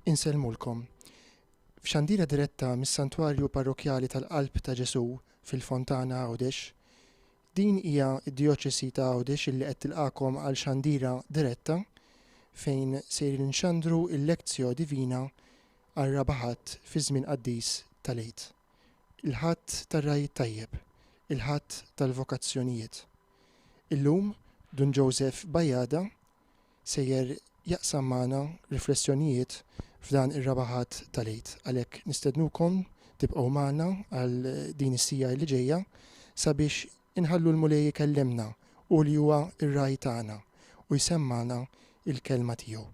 Inselmulkom. F'xandira diretta mis-Santwarju Parrokjali tal-Qalb ta' Ġesu fil-Fontana Għawdex, din hija d-Djoċesi ta' Għawdex illi qed tilqakom għal xandira diretta fejn se jinxandru l-Lectio Divina għal rabaħat fi żmien qaddis tal-Għid. Il-ħadd tar-Rajiet Tajjeb, il-ħadd tal-vokazzjonijiet. Illum Dun Joseph Bajada sejjer jaqsam magħna riflessjonijiet f'dan ir-rabaħat tal-Għid. Għalhekk nistednukom tibqgħu magħna għal din is-sija li ġejja sabiex inħallu l-mulej jikellimna u li huwa r-raj tagħna u jsemmana il-kelma tiegħu.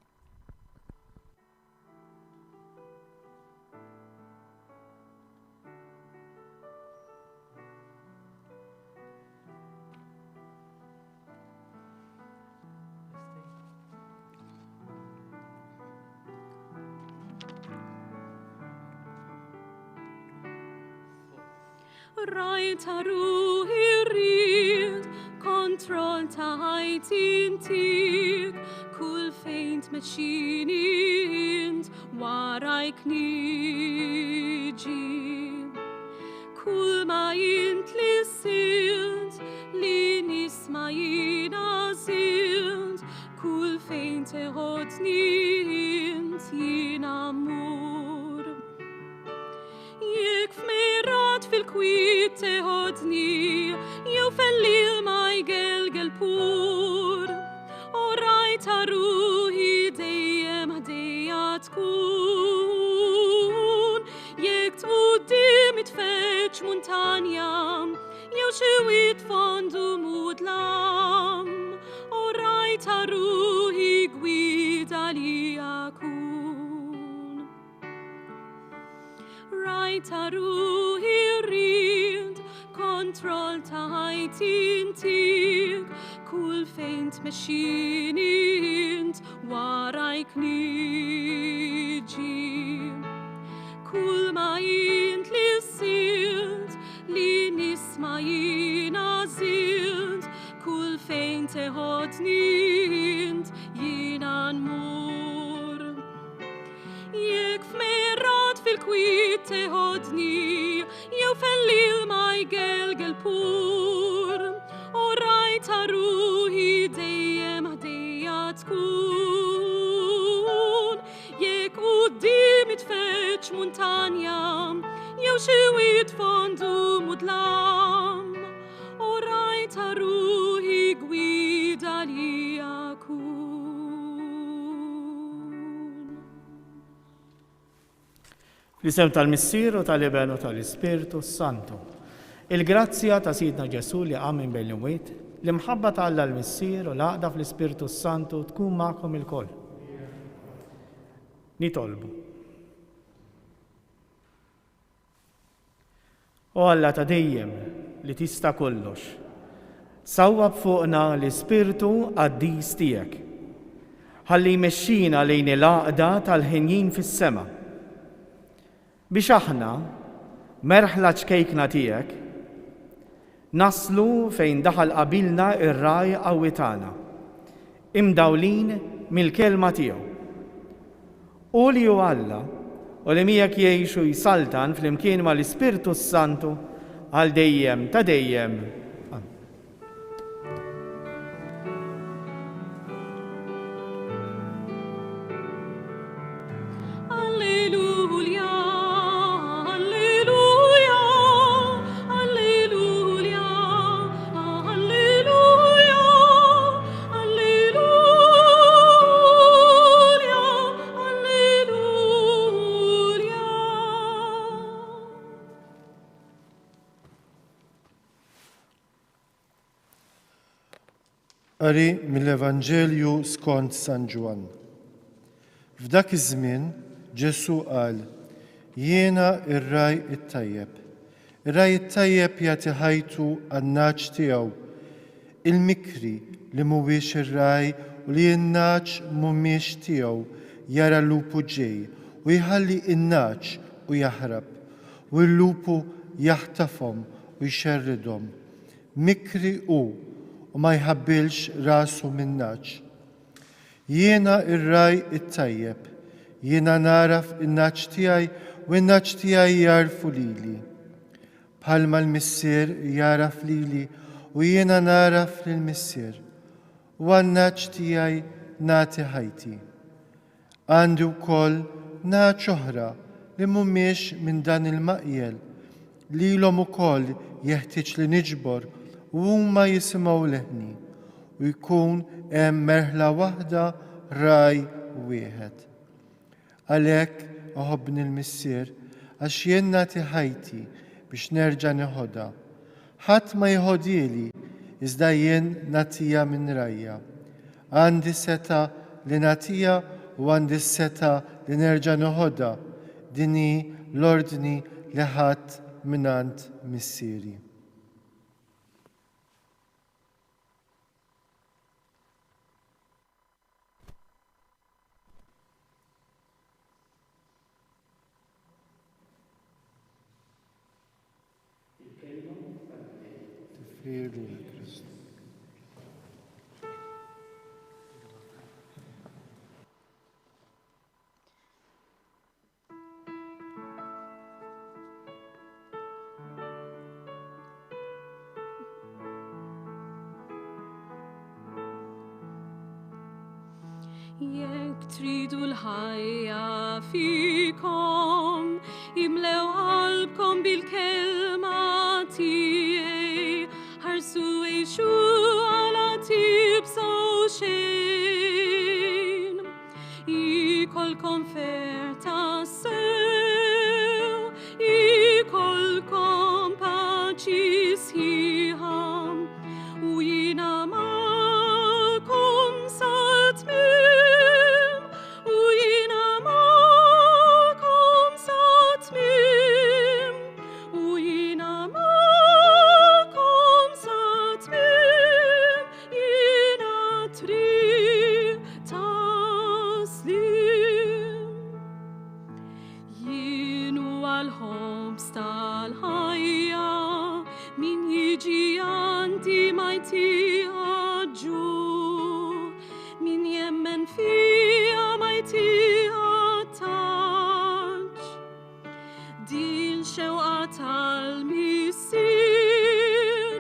Raj ta' ruħi rrid, kontroll ta' ħajtin tik, kull fejn tmeċċini int warajk niġi. Kull ma jint li silt, li nisma jina zilt, kull fejn teħodni int jina mur. Jek f'mirat fil-kwit teħodni, jew fell-lil ma jgelgel pur. U rajta ruħi dejjem ħdejja tkun. Jek tquddim itfeċ muntanja, jew xi wit fondu mudlam. U rajta ruħi gwida li akun. Rajta ruħi rrid, kontroll ta' ħajtin tik, kull fejn tmexxini int warajk niġi. Kull ma jint li silt, li nisma jina zilt, kull fejn teħodni int jina nmur. Jek f'mirat fil-kwit teħodni, jew fell-lil ma jgelgel pur. U rajta ruħi dejjem ħdejja tkun. Jek qudiem itfeċ muntanja, jew xi wit fondu mudlam. U rajta ruħi gwida li akun. L-isem tal-Missieru tal-Iben u tal-Ispirtu Santu. Il-grazzja ta' Sidna Ġesu li għamin bejn l-imwiet, l-imħabba ta' Alla l-Missier u l-għaqda fl-Ispirtu Santu tkun magħkom il-koll. Nitolbu. O Alla ta' dejjem li tista' kollox, sawwab fuqna l-Ispirtu qaddis tiegħek. Ħalli jmexxina lejn il-għaqda tal-ħinjin fis-sema. Biex aħna, merħla ċkejkna tiegħek, naslu fejn daħal qabilna ir-raj qawwi tagħna, imdawlin mill-kelma tiegħu. U li hu Alla, u li miegħek jgħixu jsaltan flimkien mal-Ispirtu Santu għal dejjem ta' dejjem. Qari mill-Evanġelju skont San Ġwan. F'dak iż-żmien Ġesu qal: Jiena ir-raj it-tajjeb. Ir-raj it-tajjeb jagħti ħajtu għan-naċ tiegħu. Il-mikri li mhuwiex ir-raj u li n-naċ mhumiex tiegħu jara l-lupu ġej u jħalli n-naċ u jaħrab u l-lupu jaħtafhom u jxerridhom. Mikri u ma jħabbilx rasu min-naċ. Jiena ir-raj it-tajjeb, Jiena naraf in-naċ tiegħi u n-naċ tiegħi jarfu lili. Bħalma l-missier jaraf lili u jiena naraf lill-missier. U għan-naċ tiegħi nagħti ħajti. Għandi wkoll naċ oħra li mhumiex minn dan il-maqjel lilhom ukoll jeħtieġ li niġbor u huma jisimgħu leħni u jkun hemm merħla waħda raj wieħed. Għalhekk oħobbni l-missier għax jien nagħti ħajti biex nerġa' nieħodha. Ħadd ma jħodili iżda jien nagħtiha minn rajja. Għandi seta li nagħtiha u għandi s-seta li nerġa' nieħodha. Din hi l-ordni li ħadd minant missieri. Jekk tridu l-ħajja fikom, imlew qalbkom bil-kelma tiegħi, ħarsu għejxu għala tibsaw xejn. Ikolkom ferta sew, ikolkom paċi sħiħa, u jiena ma'kom sa tmiem, u jiena ma'kom sa tmiem, u jiena ma'kom sa tmiem, jiena triq taslim. Jien huwa l-ħobs tal-ħajja, min jiġi għandi ma jtieħaġġu, min jemmen fija ma jtieħattaġġ. Din xewqa tal-missier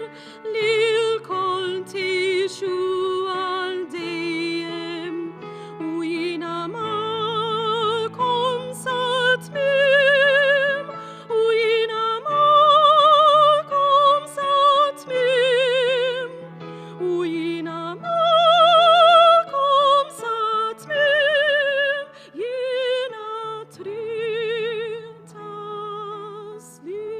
li l-kol tgħixu għal dejjem, u jiena ma'kom sa tmiem, u jiena ma'kom sa tmiem, u jiena ma'kom sa tmiem, jiena triq taslim.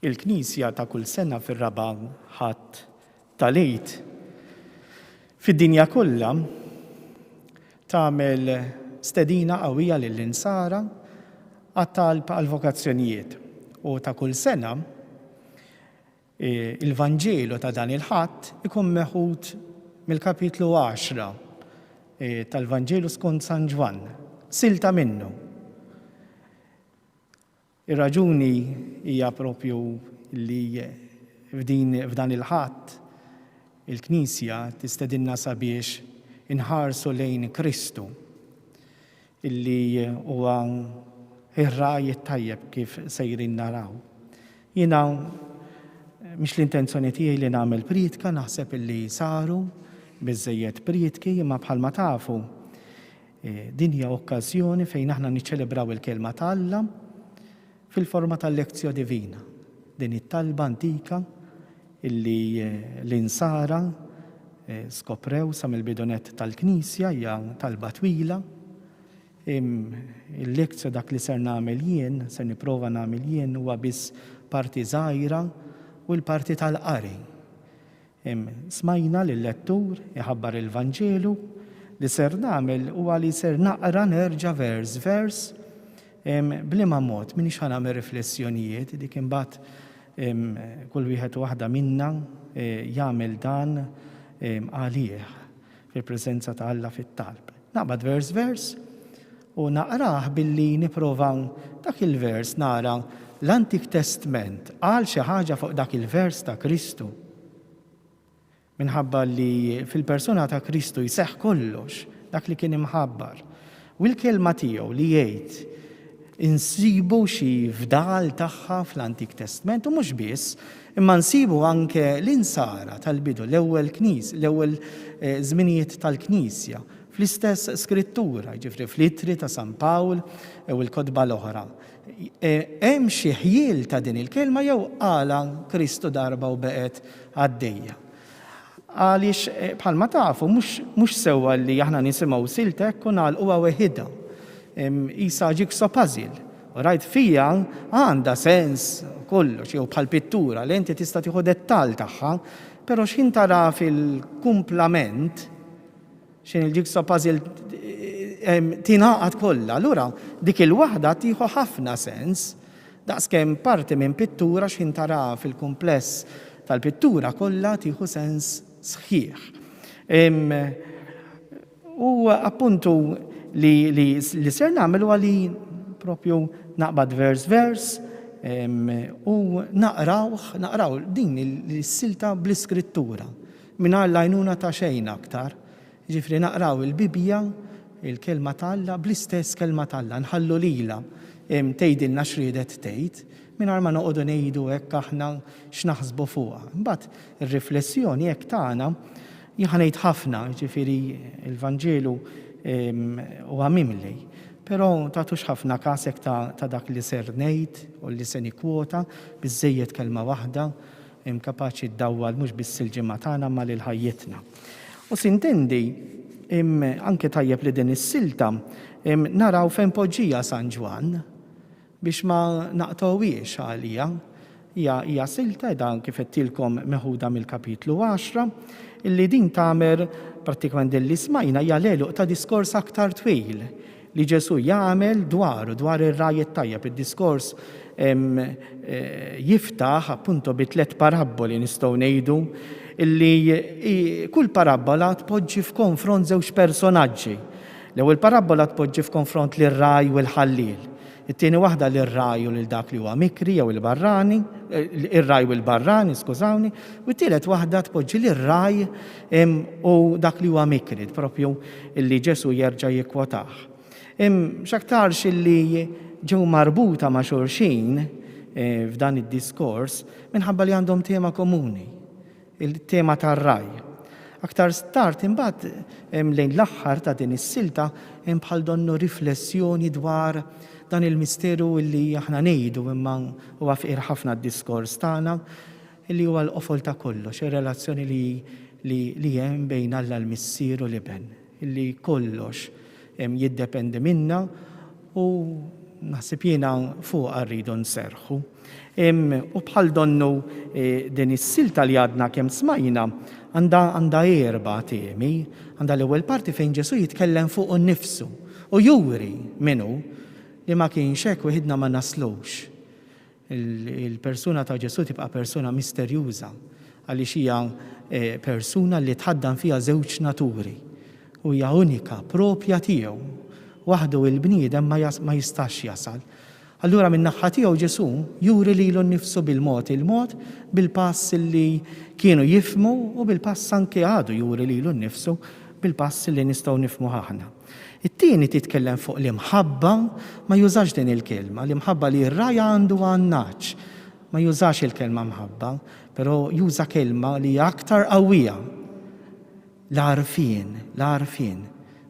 Il-Knisja ta' kull sena fir-raba' ħadd tal-Eid fid-dinja kollha tagħmel stedina qawwija lill-insara għat-talb għal vokazzjonijiet. U ta' kull sena il-Vanġelu ta' dan il-ħadd ikun meħud mill-kapitlu 10 tal-Vanġelu skont San Ġwan, silta minnu. Ir-raġuni hija propju li f'dan il-ħadd il-Knisja tistedinna sabiex inħarsu lejn Kristu illi huwa ir-raj tajjeb kif sejrin naraw. Jiena mhix l-intenzjoni tiegħi li nagħmel pritka, naħseb illi saru biżżejjed pritki, imma bħalma tafu din hija okkażjoni fejn aħna niċċelebraw il-kelma ta' Alla fil-forma tal-lezzjo divina. Din it-talba antika illi l-insara skoprew sa mill-bidunet tal-Knisja hija talba twila. Il-lezzjo dak li ser nagħmel jien, ser nipprova nagħmel jien huwa biss parti żgħira u l-parti tal-qari. Smajna lill-lettur iħabbar il-Vanġelu li ser nagħmel huwa li ser naqra nerġa' vers bliema mod minix ħanagħmel riflessjonijiet dik imbagħad kull wieħed waħda minna jagħmel dan għalih fil-preżenza ta' Alla fit-talb. Naqbad vers u naqrah billi niprovaw dak il-vers nara l-Antik Testament qal xi ħaġa fuq dak il-vers ta' Kristu. Minħabba li fil-persuna ta' Kristu jseħħ kollox dak li kien imħabbar. U l-kelma tiegħu li jgħid insibu xi fdal tagħha fl-Antik Testament u mhux biss, imma nsibu anke l-insara tal-bidu l-ewwel żminijiet tal-Knisja fl-istess skrittura, ġifri fl-ittri ta' San Pawl u l-kodba l-oħra. Hemm xi ħjiel ta' din il-kelma jew qala Kristu darba u beqgħet għaddejja. Għaliex bħalma tafu mhux sewwa li aħna nisimgħu siltek u nagħlquha weħida. Isa jigsaw puzzle. U rajt fija għandha sens kollox jew bħal pittura li inti tista' tieħu dettall tagħha, però x'in tara fil-kumplament x'in il-jigsaw puzzle tingħaqad kollha. Allura dik il-waħda tieħu ħafna sens daqskemm parti minn pittura x'in tara fil-kumpless tal-pittura kollha tieħu sens sħiħ. U appuntu li ser nagħmlu għali propju naqbad vers u naqraw din il-silta bl-iskrittura mingħajr l-għajnuna ta' xejn aktar. Ġifri naqraw il-Bibja, il-kelma talla, bl-istess kelma talla, nħallu lila tgħidilna x'riedet tgħid mingħajr ma noqogħdu ngħidu hekk aħna x'naħsbu fuqha. Imbagħad ir-riflessjoni hekk tagħna ngħid ħafna, ġifieri il-Vanġelu huwa mimli. Però tagħtux ħafna kasek ta' dak li ser ngħid u li se nikkwota biżżejjed kelma waħda kapaċi ddawwal mhux biss il-ġimgħa tagħna ma lil ħajjitna. U sintendi anke tajjeb li din is-silta naraw fejn poġġija San Ġwan biex ma naqtgħuhiex għalija. Hija silta dan kif qedtilkom meħuda mill-kapitlu 10 illi din tagħmel prattikament li smajna hija l-għeluq ta' diskors aktar twil li Ġesu jagħmel dwar ir-raj tajjeb. Id-diskors jiftaħ appunto bi 3 paraboli nistgħu ngħidu illi kull parabola tpoġġi f'konfront żewġ personaġġi. L-ewwel parabola tpoġġi f'konfront lir-raj u l-ħallil. It-tieni waħda lir-raj u lil dak li huwa mikri jew il-barrani, ir-raj u l-barrani, skużawni, u t-tielet waħda tpoġġi lir-raj u dak li huwa mikri, propju illi Ġesu jerġa' jikkwotah. X'aktarx illi ġew marbuta ma' xulxin f'dan id-diskors minħabba li għandhom tema komuni, il-tema tar-raj. Aktar start imbagħad lejn l-aħħar ta' din is-silta hemm bħal donnu riflessjoni dwar dan il-misteru li aħna ngħidu imma huwa fiqir ħafna d-diskors tagħna illi huwa l-qofol ta' kollox, ir-relazzjoni li hemm bejn Alla l-Missier u l-Iben, illi kollox jiddependi minna u naħseb jiena fuqha rridu nserħu. U bħal donnu din is-silta li għadna kemm smajna għandha 4 temi. Għandha l-ewwel parti fejn Ġesu jitkellem fuq innifsu u juri minnu li ma kienx hekk wieħedna ma naslux. Il-persuna ta' Ġesu tibqa' persuna misterjuża għaliex hija persuna li tħaddan fiha żewġ naturi u hija unika, propja tiegħu. Waħdu il-bniedem ma jistax jasal. Allura minn naħa tiegħu Ġesu juri lilu nnifsu bil-mod, il-mod bil-pass li kienu jifmu u bil-pass anke għadu juri lilu nnifsu bil-pass li nistgħu nifmu aħna. It-tieni titkellem fuq l-imħabba ma jużax din il-kelma, l-imħabba li r-raj għandu għannaċ. Ma jużax il-kelma mħabba, però juża kelma li aktar qawwija. L-għarfien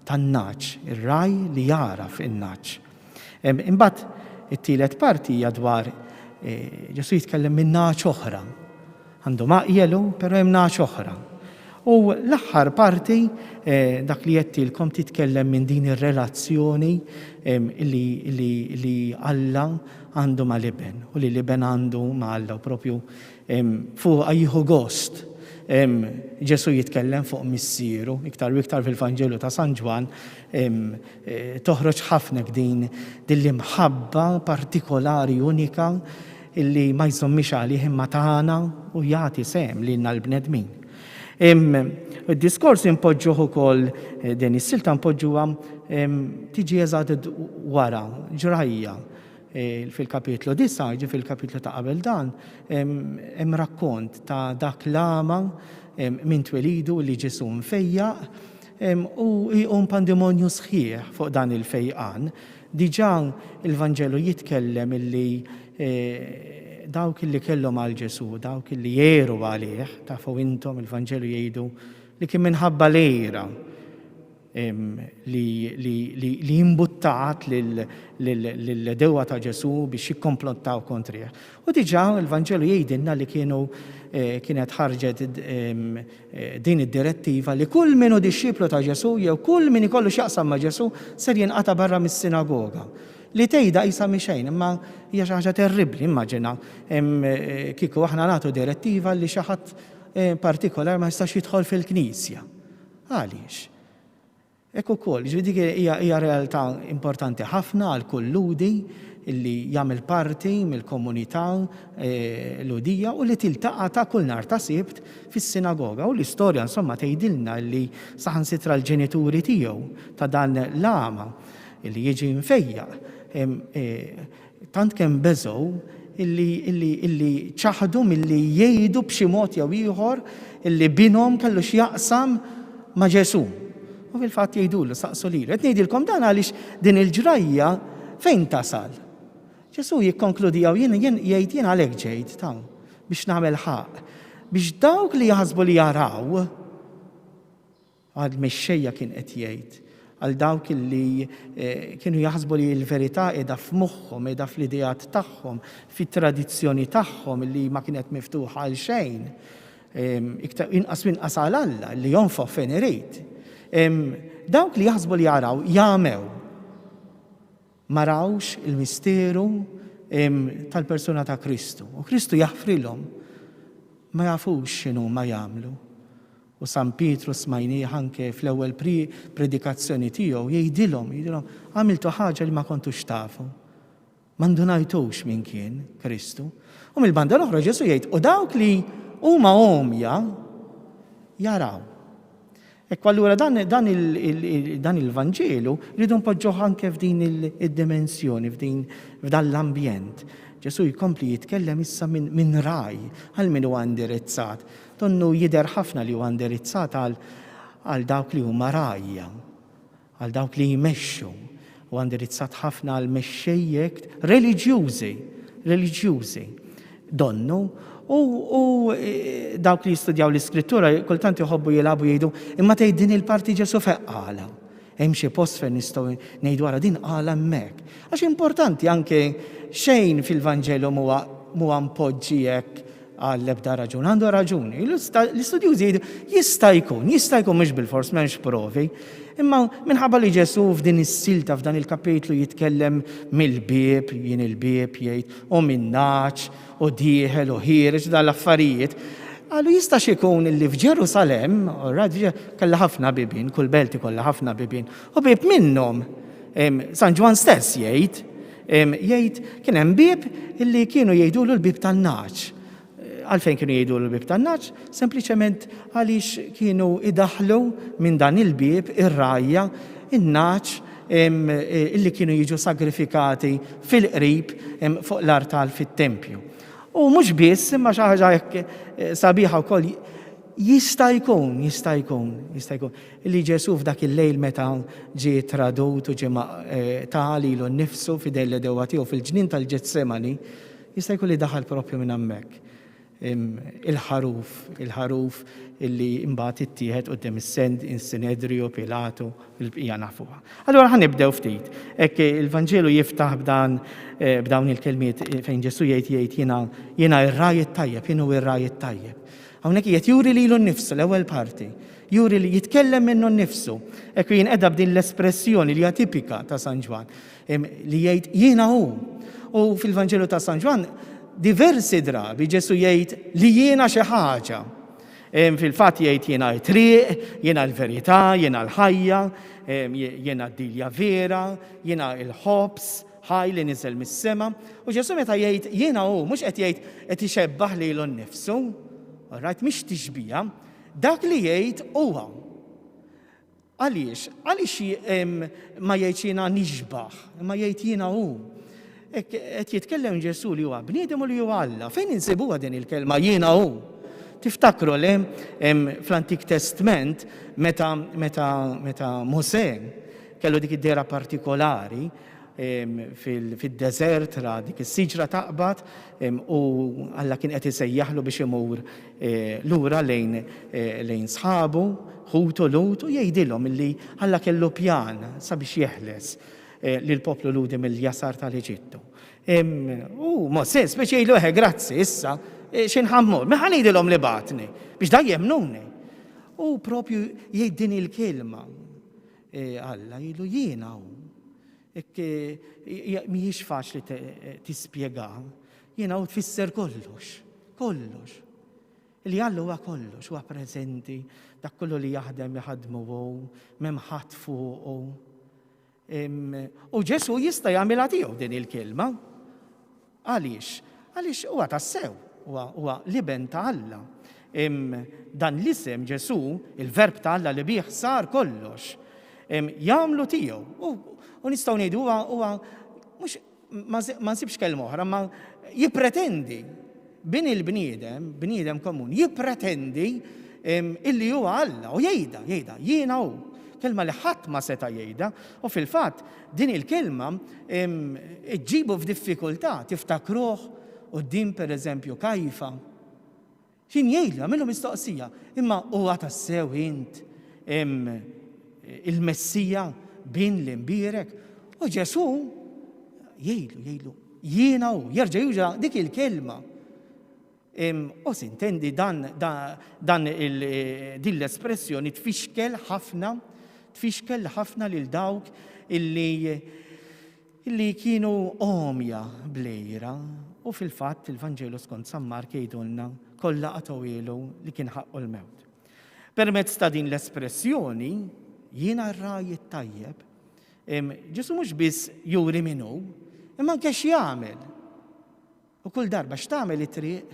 tan-naċ, ir-raj li jaraf in-naċ. Imbagħad it-tielet parti hija dwar Ġesu jitkellem minn naċ oħra. Għandu maqjelu, però hemm naċ oħra. U l-aħħar parti dak li jettilkom titkellem minn din ir-relazzjoni li Alla għandu ma' l-Iben u li l-Iben għandu ma' Alla u propju fuq jieħu gost. Ġesu jitkellem fuq missieru, iktar u iktar fil-Vanġelu ta' San Ġwan toħroġ ħafna din l-imħabba partikolari unika illi ma jżommix għalih imma tagħna u jagħti sem lilna l-bnedmin. Id-diskors impoġġuh ukoll din is-silta mpoġġuha tiġi eżatt wara ġrajja. Fil-kapitlu 9, fil-kapitlu ta' qabel dan, hemm rakkont ta' dak l-ama minn twelidu li Ġesu mfejjaq u jqum pandemonju sħiħ fuq dan il-fejqan. Diġà il-Vanġelu jitkellem illi dawk illi kellhom għal Ġesu, dawk illi jeru għalih, tafu intom il-Vanġelu jgħidu li kien minħabba lejra li jimbuttat lill-dewwa ta' Ġesu biex jikkomplottaw kontrih. U diġà il-Vanġelu jgħidilna li kienet ħarġet din id-direttiva li kull min hu dixxiplu ta' Ġesu jew kull min ikollu x'jaqsam ma' Ġesu ser jinqata' barra mis-sinagoga. Li tgħidha qisha mixejn, imma hija xi ħaġa terribbli, immaġina kieku aħna nagħtu direttiva li xi ħadd partikolar ma jistax jidħol fil-Knisja. Għaliex? Ekk ukoll, dik hija realtà importanti ħafna għal kull ludi illi jagħmel parti mill-komunità ludija u li tiltaqa' ta' kull nhar ta' Sibt fis-sinagoga. U l-istorja insomma tgħidilna li saħansitra l-ġenituri tiegħu ta' dan l-ama illi jiġi mfejjaq tant kemm beżgħu illi ċaħdu milli jgħidu b'xi mod jew ieħor illi binhom kellu x'jaqsam ma' Ġesu. U fil-fatt jgħidulu saqsu lilu. Qed ngħidilkom dan għaliex din il-ġrajja fejn tasal. Ġesu jikkonkludija u jgħid jien għalhekk ġejt taw biex nagħmel ħaq. Biex dawk li jaħsbu li jaraw għal mexxejja kien qed jgħid għal dawk li kienu jaħsbu li l-verità qiegħda f'moħħhom, qiegħda fl-idejat tagħhom, fit-tradizzjoni tagħhom li ma kienet miftuħa għal xejn. Inqas minqas għal Alla li jonfoq fejn irid. Dawk li jaħsbu li jaraw jagħmew ma rawx il-misteru tal-persuna ta' Kristu. U Kristu jaħfrilhom ma jafux x'inhu ma jagħmlu. U San Pietru smajnieh anke fl-ewwel predikazzjoni tiegħu jgħidilhom għamiltu ħaġa li ma kontux tafu. Ma ndunajtux min kien Kristu. U mill-banda l-oħra Ġesu jgħid u dawk li huma omja jaraw. Ekk allura dan il-Vanġelu rridu npoġġuh anke f'din id-dimensjoni, f'dan l-ambjent. Ġesu jkompli jitkellem issa minn raj għal min huwa indirizzat. Donnu jidher ħafna li huwa indirizzat għal dawk li huma rajja, għal dawk li jmexxu, u indirizzat ħafna għal mexxejjek reliġjużi. Donnu u dawk li jistudjaw l-Iskrittura kultant jħobbu jilagħbu jgħidu imma tgħid din il-parti Ġesu fejn qala. Hemm xi post fejn nistgħu ngħidu wara din qala hemmhekk. Għax importanti anke xejn fil-Vanġelu huwa mpoġġi hekk għall-ebda raġun, għandu raġuni. L-istudjużi jgħidu jista' jkun mhux bil-fors m'hemmx provi, imma minħabba li Ġesu f'din is-silta f'dan il-kapitlu jitkellem mill-bieb, jien il-bieb jgħid u min-naċ u dieħel u ħiereġ dal-affarijiet. Għallu jistax ikun illi f'Ġerusalem, kellha ħafna bibien, kull belti kollha ħafna bibien, u bieb minnhom San Ġwan stess jgħid kien hemm bieb illi kienu jgħidulu l-bieb tan-naċ. Għalfejn kienu jgħidu l-bieb tan-naċ? Sempliċement għaliex kienu idaħlu minn dan il-bieb ir-rajja, in-naċ illi kienu jiġu sagrifikati fil-qrib fuq l-artal fit-tempju. U mhux biss, imma xi ħaġa sabiħa wkoll jista' jkun li Ġesu f'dak il-lejl meta ġie tradut u ġie talilu nnifsu fidejn l-dewwa tiegħu fil-ġnien tal-Ġetsemani, jista' jkun li daħal proprju minn hemmhekk. Il-ħaruf illi imbagħad ittieħed quddiem is-Sinedriju, Pilatu, il-bqija nafuha. Allura ħanibdew ftit. Hekk il-Vanġelu jiftaħ b'dawn il-kelmiet fejn Ġesu jgħid jiena r-raj it-tajjeb, jien hu r-raj it-tajjeb. Hawnhekk qiegħed juri lilu nnifsu l-ewwel parti. Juri li jitkellem minnu nnifsu. Hekk jien qiegħda b'din l-espressjoni li hija tipika ta' San Ġwan li jgħid jiena hu. U fil-Vanġelu ta' San Ġwan diversi drabi Ġesu jgħid li jiena xi ħaġa. Fil-fatt jgħid jiena t-triq, jiena l-verità, jiena l-ħajja, jiena d-dilja vera, jiena l-ħobs, ħaj li niżel mis-sema. U Ġesu meta jgħid jiena hu, mhux qed jgħid qed ixebbaħ lilu nnifsu, right, mhix tixbija, dak li jgħid huwa. Għaliex ma jgħid jiena nixbaħ, ma jgħid jiena hu. Qed jitkellem Ġesu li huwa bniedem u li huwa Alla. Fejn insibuha din il-kelma jiena hu? Tiftakru li fl-Antik Testament meta Mosè kellu dik id-dera partikolari fid-deżert ra dik is-siġra taqbad u Alla kien qed isejjaħlu biex imur lura lejn sħabu, Ħut u Lut, u jgħidilhom illi Alla kellu pjan sabiex jeħles lill-poplu Ludi mill-jasar tal-Eġittu. U Mosè speċi jgħidu grazzi issa xinħammur, ma ħanidilhom li batni biex da jemnuni. U propju jgħid din il-kelma Alla jgħidu jiena hu. Mhijiex faċli tispjega. Jiena hu tfisser kollox. Li Alla huwa kollox, huwa preżenti, dak kollu li jaħdmu hu, m'hemm ħadd fuqu. U Ġesu jista' jagħmilha tiegħu din il-kelma. Għaliex huwa tassew, huwa liben ta' Alla. Dan l-isem Ġesu, il-verb ta' Alla li bih sar kollox, jagħmlu tiegħu. U nistgħu ngħidu huwa mhux ma nsibx kelma oħra, ma jippretendi bin il-bniedem komun, jippretendi illi huwa Alla u jgħidha jiena hu. Kelma li ħadd ma seta' jgħidha, u fil-fatt din il-kelma ġġibu f'diffikultà, tiftakruh quddiem pereżempju Kajfa. X'in jgħidlu, għamilhom mistoqsija, imma huwa tassew int il-Messija bin l-imbierek. U Ġesu jgħidlu jiena hu, jerġa' juża dik il-kelma. U sintendi din l-espressjoni tfixkel ħafna lil dawk illi kienu omja blejra. U fil-fatt il-Vanġelu skont San Mark jgħidulna kollha qatgħu ilu li kien ħaqqu l-mewt. Permezz ta' din l-espressjoni jiena r-raj tajjeb, Ġesu mhux biss juri minnu, imma anke x'jagħmel. U kull darba x'tagħmel it-triq,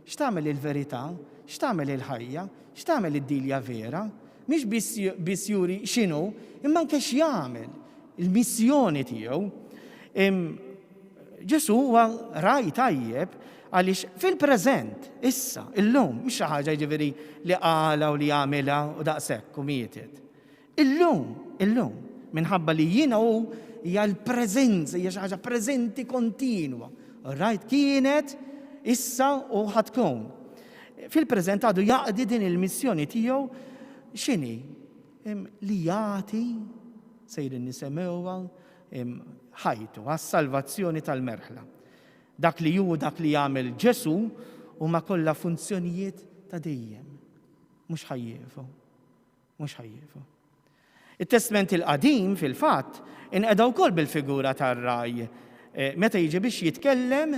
x'tagħmel il-verità, x'tagħmel il-ħajja, x'tagħmel id-dilja vera, mhix biss juri x'inhu, imma anke x'jagħmel, il-missjoni tiegħu. Ġesu huwa raj tajjeb għaliex fil-preżent, issa, illum, mhix xi ħaġa jiġifieri li qala u li għamilha u daqshekk u mietet. Illum, minħabba li jiena hu hija l-preżenza, hija xi ħaġa preżenti kontinwa. Rajt kienet, issa u ħatkun. Fil-preżent għadu jaqdi din il-missjoni tiegħu x'inhi? Li jagħti sejrin nisemewha ħajtu għas-salvazzjoni tal-merħla. Dak li hu dak li jagħmel Ġesu huma kollha funzjonijiet ta' dejjem. Mhux ħajjiefu. Il-Testament il-qadim fil-fatt inqeda wkoll bil-figura tar-raj meta jiġi biex jitkellem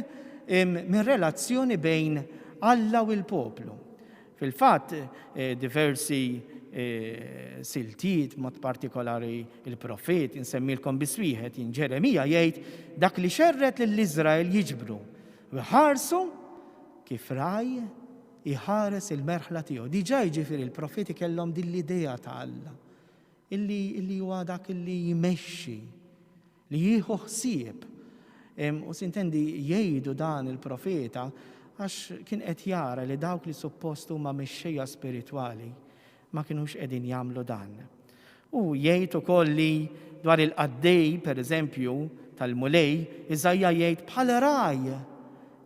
minn relazzjoni bejn Alla u l-poplu. Fil-fatt diversi siltiet, mod partikolari il-profet, insemmilkom biswieħed, Ġeremija jgħid dak li xerret lill-Iżrael jiġbru u ħarsu kif raj iħares il-merħla tiegħu. Diġà jiġifieri il-profeti kellhom din l-idea ta' Alla. Illi huwa dak illi jmexxi, li jieħu ħsieb. U sintendi jgħidu dan il-profeta għax kien qed jara li dawk li suppost huma mexxejja spiritwali ma kinux qegħdin jagħmlu dan. U jgħid ukoll li dwar il-qaddej, pereżempju, tal-mulej, Iżajja jgħid bħal raj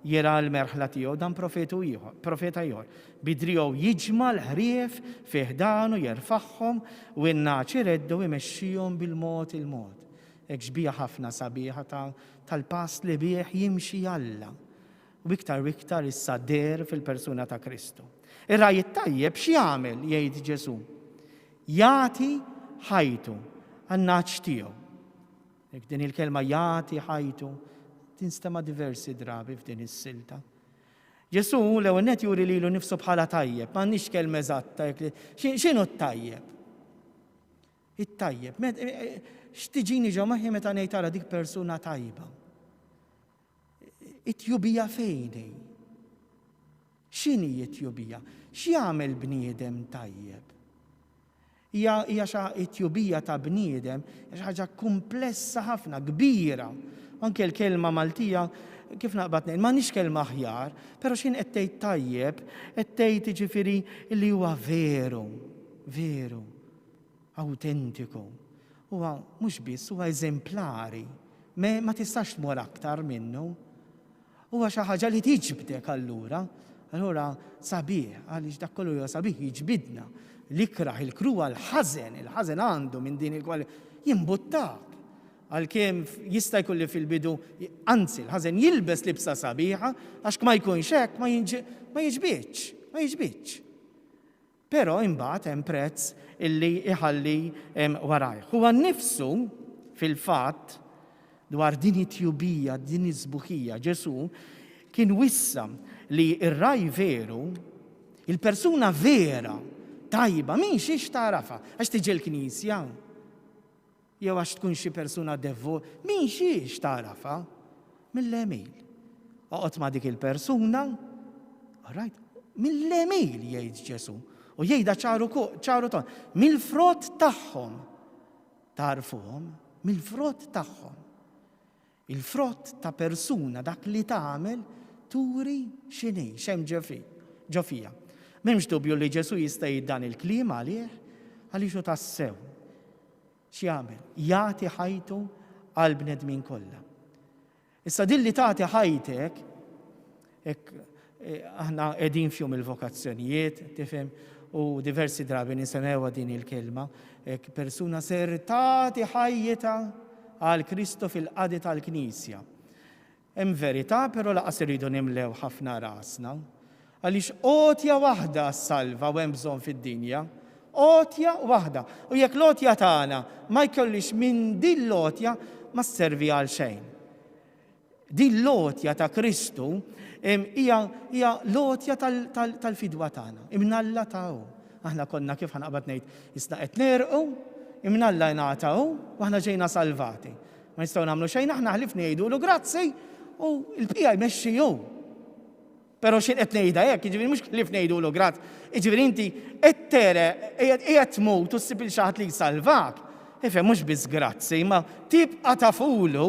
jara l-merħla tiegħu dan profeta ieħor. Bidriew jiġma l-ħrief fih danu jerfaħħom u n-naċ ireddu imexxihom bil-mod il-mod. Hekk xbija ħafna sabiħa tal-pass li bih jimxi Alla. U iktar issa der fil-persuna ta' Kristu. Ir-raj tajjeb x'jagħmel jgħid Ġesu? Jagħti ħajtu għan-naċ tiegħu. Hekk din il-kelma jagħti ħajtu tinstema diversi drabi f'din is-silta. Ġesu l-ewwel nett juri lilu nifsu bħala tajjeb, m'għandniex kelma eżatta x'inhu t-tajjeb? It-tajjeb, x'tiġini ġew maħi meta ngħid tara dik persuna tajba. It-jubija fejni. X'inhi t-tjubija? X'jagħmel bniedem tajjeb? Hija xi tjubija ta' bniedem, xi ħaġa komplessa ħafna, kbira. Anke l-kelma Maltija kif naqbad ngħid, m'għandniex kelma aħjar, però x'in qed tgħid tajjeb, qed tgħid jiġifieri li huwa veru, awtentiku. Huwa mhux biss huwa eżemplari, ma tistax tmur aktar minnu. Huwa xi ħaġa li tiġbdek allura sabiħ, għaliex dak kollu huwa sabiħ jiġbidna. L-ikraħ, il-kruha, il-ħażen għandu minn din il-kwalità jimbuttak. Għalkemm jista' jkolli fil-bidu, anzi l-ħażen jilbes libsa sabiħa għax ma jkunx hekk ma jiġbidx. Però imbagħad hemm prezz illi iħalli warajh. Huwa nnifsu fil-fatt dwar din it-tjubija, din iż-żbuħija, Ġesu kien wissa li r-raj veru, il-persuna vera, tajba, min xiex tarafa, għax tiġi l-Knisja, jew għax tkun xi persuna min xiex tarafa, mill-emil. Oqgħod ma' dik il-persuna, mill-emil jgħid Ġesu, u jgħidha ċaru ton, mill-frott tagħhom tarfuhom, mill-frott tagħhom. Il-frott ta' persuna dak li tagħmel turi x'inhi, x'hemm ġo fija. M'hemmx dubju li Ġesu jista' jgħid dan il-kliem għaliex hu tassew. X'jagħmel? Jagħti ħajtu għal bnedmin kollha. Issa din li tagħti ħajtek, aħna qegħdin fihom il-vokazzjonijiet, tifhem, u diversi drabi nisemgħuha din il-kelma, persuna ser tagħti ħajjita għal Kristu fil-qadi tal-Knisja. Hemm verità, però laqas iridu nimlew ħafna rasna. Għaliex qotja waħda s-salva u hemm bżonn fid-dinja, qotja waħda. U jekk l-qotja tagħna ma jkollix minn din l-qotja ma sservi għal xejn. Din l-qotja ta' Kristu hija l-qotja tal-fidwa tagħna, imnalla taw. Aħna konna kif ħanqabad ngħid, isna qed nerqu, imnalla jnataw, u aħna ġejna salvati. Ma nistgħu nagħmlu xejn, aħna ħlif ngħidulu grazzi u l-bqija jmexxiju. Però x'in qed ngħidha hekk, jiġifieri mhux ħlif ngħidulu grazz, jiġifieri inti qed tmut u ssib il xi ħadd li jsalvak. Ifhem mhux biss grazzi, ma tibqa' tafulu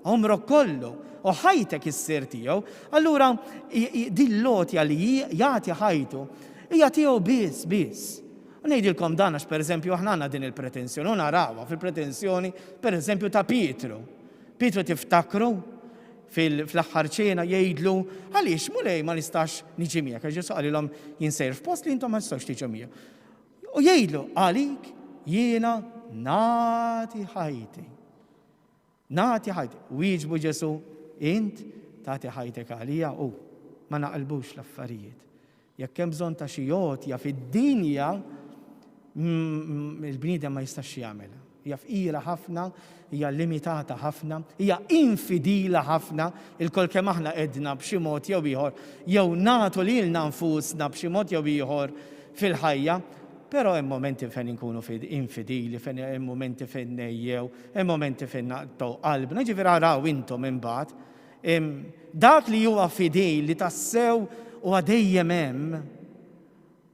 għomrok kollu u ħajtek issir tiegħu. Allura din l-lotja li jagħti ħajtu hija tiegħu biss. Ngħidilkom dan għax pereżempju aħna għandna din il-pretenzjoni, u narawha fil-pretenzjoni pereżempju ta' Pietru. Pietru tiftakru fl-aħħar ċena jgħidlu għaliex mulej ma nistax niġi miegħek, għax Ġesu qalilhom jinsejr f'post li intom ma tistgħux tiġu miegħu. U jgħidlu għalik jiena nagħti ħajti. Nagħti ħajti. Wieġbu Ġesu int tagħti ħajtek għalija u ma naqlbux l-affarijiet. Jekk hemm bżonn ta' xi għotja fid-dinja, il-bniedem ma jistax jagħmelha. Hija fqira ħafna, hija limitata ħafna, hija infidila ħafna, il-kol kemm aħna qedna b'xi mod jew ieħor, jew nagħtu lilna nfusna b'xi mod jew ieħor fil-ħajja, però hemm momenti fejn inkunu infidili, hemm momenti fejn nejjew, hemm momenti fejn naqtaw qalbna, ġifieri araw intom imbagħad. Dak li huwa fidil li tassew huwa dejjem hemm,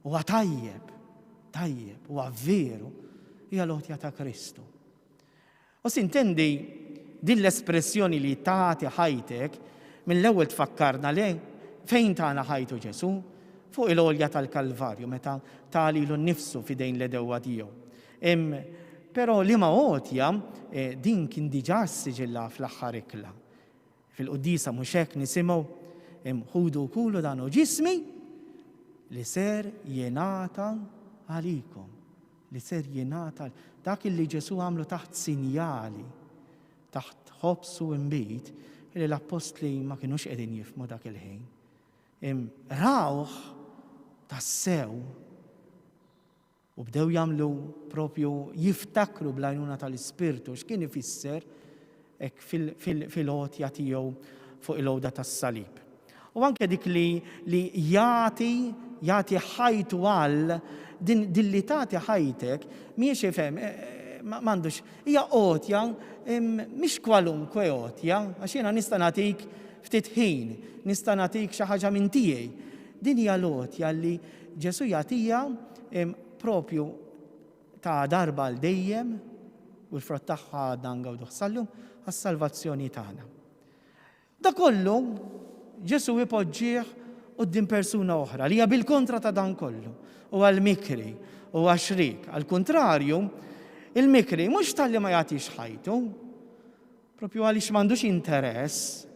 huwa tajjeb, huwa veru, hija l-għotja ta' Kristu. U sintendi din l-espressjoni li tagħti ħajtek, mill-ewwel tfakkarna fejn tagħna ħajtu Ġesu, fuq il-għolja tal-Kalvarju, meta talilu nnifsu fidejn l-edewwa tiegħu. Però liema għotja din kien diġà siġilha fl-aħħar ikla. Fil-Quddisa mhux hekk nisimgħu ħudu kulu dan hu ġismi li ser jingħata għalikom. Li ser jingħata dak li Ġesu għamlu taħt sinjali, taħt ħobsu imbit, li l-apostli ma kinux qegħdin jifhmu dak il-ħin. Rawh tassew u bdew jagħmlu propju jiftakru bl-għajnuna tal-Ispirtu x'kien ifisser hekk fil-għotja tiegħu fuq il-għoda tas-salib. U anke dik li jagħti ħajtu għal din li tagħti ħajtek mhijiex ifhem m'għandux hija għotja mhix kwalunkwe għotja għax jiena nista' nagħtik ftit ħin, nista' nagħtik xi ħaġa minn tiegħi. Din hija lotja li Ġesu jagħtiha propju ta' darba l dejjem u l-frott tagħha għadna ngawdu ħsallum għas-salvazzjoni tagħna. Da kollu Ġesu ipoġġih quddiem persuna oħra li hija bil-kontra ta' dan kollu u għall-mikri u għax-xrik. Għall-kuntrarju, il-mikri mhux talli ma jagħtix ħajtu, propju għaliex m'għandux interess,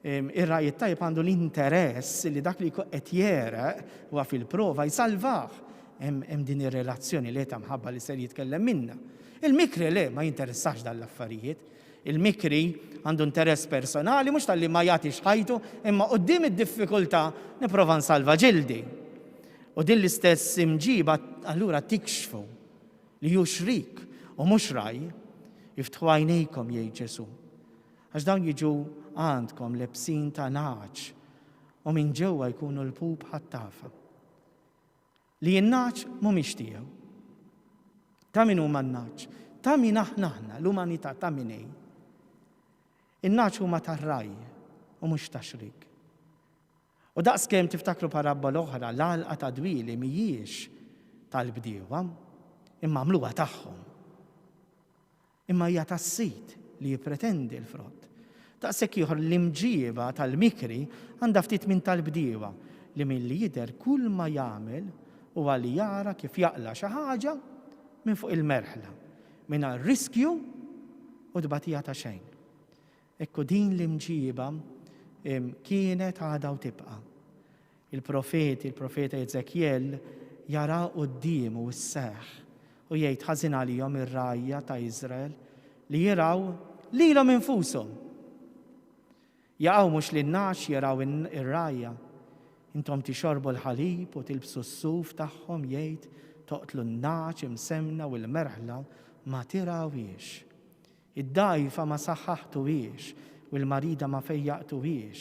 ir-rajiet tajjeb għandu l-interess li dak li qed jereq huwa fil-prova jsalvah. Hemm din ir-relazzjoni li ta' mħabba li ser jitkellem minnha. Il-mikri le ma jinteressax dan l-affarijiet. Il-mikri għandu interess personali, mhux tal-li ma jagħtix ħajtu, imma quddiem id-diffikultà nipprova nsalva ġildi. U din l-istess imġiba allura tikxfu li hu xrik u mhux raj, jiftħu għajnejkom jgħid Ġesu. Għax dawn jiġu għandkom lebsin ta' naċ u minn ġewwa jkunu l-pub ħattafa. Li n-naċ mhumiex tiegħu. Ta' min huma n-naċ? Ta' min aħna l-umanità ta' min ej. In-naċ huma tar-raj u mhux ta' xrik. U daqskemm tiftakru parabola oħra l-għalqa ta' dwili mhijiex tal-bdiewa, imma għamluha tagħhom. Imma hija tas-sit li jippretendi l-frott. Daqshekk ieħor l-imġieba tal-mikri għandha ftit minn tal-bdiewa li milli jidher kull ma jagħmel huwa li jara kif jaqla xi ħaġa minn fuq il-merħla, mingħajr riskju u dbatija ta' xejn. Ekku din l-imġiba kienet għadha u tibqa'. Il-profeta Eżekjel jara qudiemu s-seħħ u jgħid ħażin għalihom ir-rajja ta' Iżrael li jiraw lilhom infushom. Jaqgħu mhux lin-nax jaraw ir-rajja. Intom tixorbu l-ħalib u tilbsu s-suf tagħhom jgħid toqtlu n-naċ imsemna u l-merħla ma tirawiex. Id-dajfa ma saħħaħtuwiex u l-marida ma fejjaqtuwiex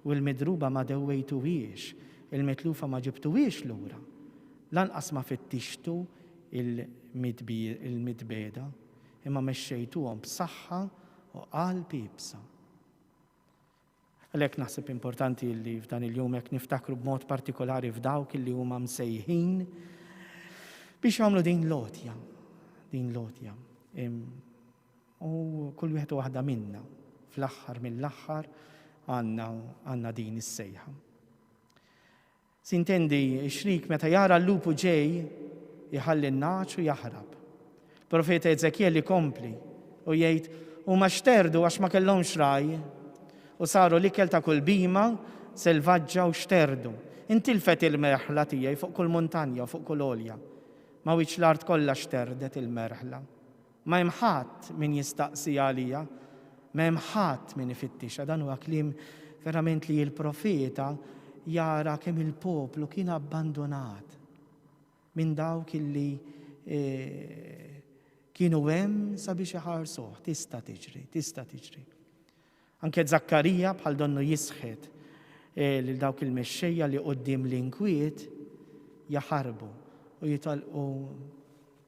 u l-midruba ma dewwejtuwiex, il-mitlufa ma ġibtuwiex lura. Lanqas ma fittixtu il-midbeda imma mexxejtuhom b'saħħa u qalb ibsa. Għalhekk naħseb importanti li f'dan il-jum hekk niftakru b'mod partikolari f'dawk li huma msejħin biex jagħmlu din lotja. U kull wieħed waħda minna fl-aħħar mill-aħħar għandna din is-sejħa. Sintendi x-xrik meta jara l-lupu ġej iħalli n-naċ u jaħrab. Profeta Eżekjel ikompli u jgħid huma xterdu għax ma kellhomx raj u saru l-ikel ta' kull bima selvaġġa u xterdu. Intilfet il-merħla tiegħi fuq kull muntanja u fuq kull olja. Ma wiċċ l-art kollha xterdet il-merħla. Ma hemm ħadd min jistaqsi għalija, ma hemm ħadd min ifittixa. Dan huwa kliem verament li l-profeta jara kemm il-poplu kien abbandonat minn dawk illi kienu hemm sabiex iħarsuh. Tista' tiġri. Anke Zakkarija bħal donnu jisħed lil dawk il-mexxejja li quddiem l-inkwiet jaħarbu u jitalqu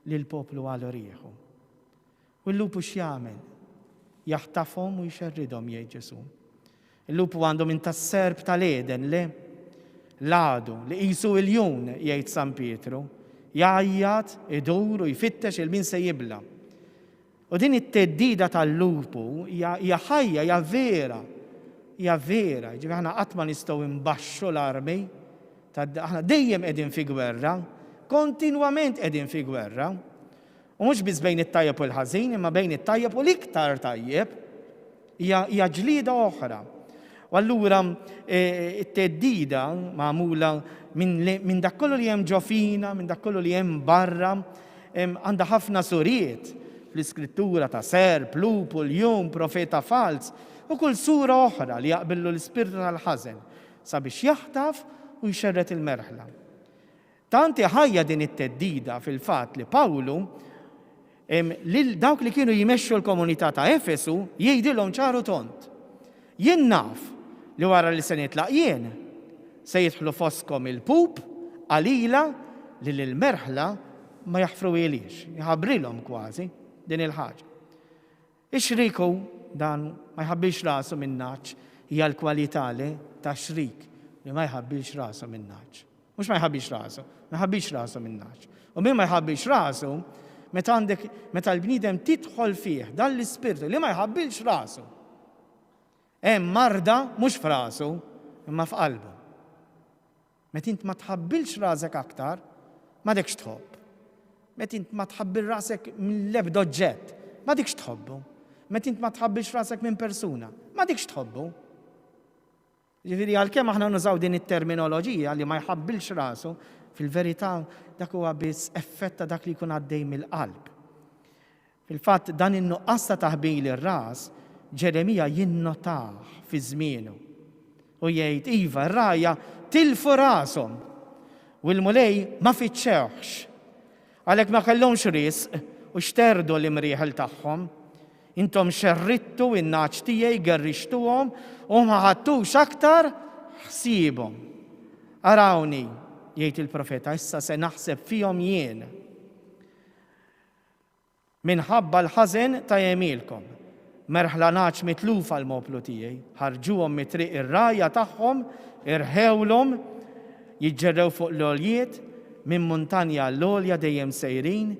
lil poplu għal rieħu. U l-lupu x'jagħmel? Jaħtafhom u jxerridhom jgħid Ġesu. Il-lupu għandu minn tas-serb tal-Eden l-għadu li qisu il-jun jgħid San Pietru, jgħajjat, idur u jfittex il-min se jibla. U din it-teddida tal-lupu hija ħajja, hija vera. Ġifieri aħna qatt ma nistgħu imbaxxu l-armi, aħna dejjem qegħdin fi gwerra, kontinwament qegħdin fi gwerra. U mhux biss bejn it-tajjeb u l-ħażin, imma bejn it-tajjeb u l-iktar tajjeb hija ġlieda oħra. U allura it-teddida magħmula minn dak kollu li hemm ġofina, minn dak kollu li hemm barra, għandha ħafna surijiet fl-iskrittura ta' serb, lupu, l-jum, profeta fals, u kull sura oħra li jaqbillu l-ispirtu tal-ħażen sabiex jaħtaf u jxerret il-merħla. Tanti ħajja din it-teddida fil-fatt li Pawlu dawk li kienu jmexxu l-komunità ta' Efesu jgħidilhom ċaru tont. Jien naf li wara li se nitlaq jien se jidħlu foskom il-pup qalila li l-merħla ma jaħfru ilix, jħabrilhom kważi din il-ħaġa. Ix-xriku dan ma jħabbix rasu min-naċ hija l-kwalità ta' xrik li ma jħabbilx rasu min-naċ. Mhux ma jħabbilx rasu, ma jħabbilx rasu min-naċ. U min ma jħabbilx rasu, meta l-bniedem tidħol fih dan l-ispirtu li ma jħabbilx rasu. Hemm marda mhux f'rasu, imma f'qalbu. Meta int ma tħabbilx rasek aktar, ma dekx tħobb. Meta int ma tħabbil rasek mill-ebda oġġett, ma dikx tħobbu. Meta int ma tħabbilx rasek minn persuna, ma dikx tħobbu. Ġifieri għalkemm aħna nużaw din it-terminoloġija li ma jħabbilx rasu, fil-verità dak huwa biss effett ta' dak li jkun għaddej mill-qalb. Fil-fatt dan in-nuqqas ta' taħbil ir-ras Ġeremija jinnotah fi żmienu. U jgħid iva r-rajja tilfu rashom u l-mulej ma fitxewx. Għalhekk ma kellhomx risq u xterdu l-imrieħel tagħhom. Intom xerrittu in-naċ tiegħi gerrixtuhom u ma ħadtux aktar ħsiebhom. Arawni, jgħid il-profeta, issa se naħseb fihom jien. Minħabba l-ħażen ta' jemilkom. Merħla naċ mitlufa l-moplu tiegħi, ħarġuhom mit-triq ir-rajja tagħhom, irħewlhom, jiġġerrew fuq l-oljiet, minn muntanja l-olja dejjem sejrin,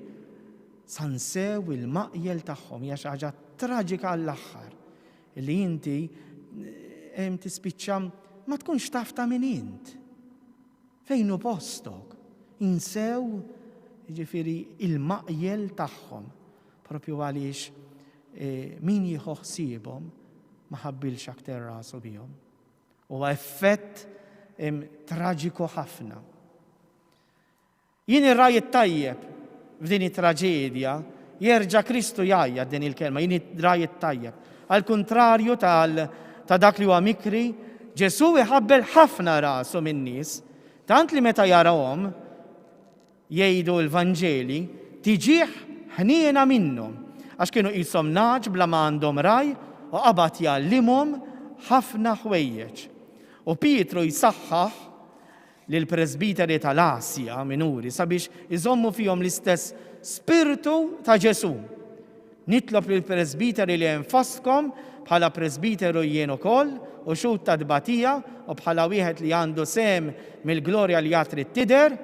sansew il-maqjel tagħhom. Hija xi ħaġa traġika għall-aħħar li inti tispiċċa ma tkunx taf ta' min int. Fejn hu postok? Insew jiġifieri il-maqjel tagħhom. Propju għaliex min jieħu ħsiebhom ma ħabbilx aktar rasu bihom. Huwa effett traġiku ħafna. Jien ir-raj it-tajjeb f'din it-traġedja jerġa' Kristu jgħajjad din il-kelma, jien ir-raj it-tajjeb. Għal kontrarju ta' dak li huwa mikri, Ġesu iħabbel ħafna rasu min-nies, tant li meta jarawhom jgħidu l-Vanġeli tiġih ħniena minnhom. Għax kienu qishom naġ bla ma għandhom raj u qabad jgħallimhom ħafna ħwejjeġ. U Pietru jsaħħaħ lill-Presbiteri tal-Asja Minuri sabiex iżommu fihom l-istess spiritu ta' Ġesu. Nitlob lill-Presbiteri li hemm fostkom bħala Presbiteru jien ukoll u xut ta' tbatija u bħala wieħed li għandu sem mill-glorja li jatri tidher,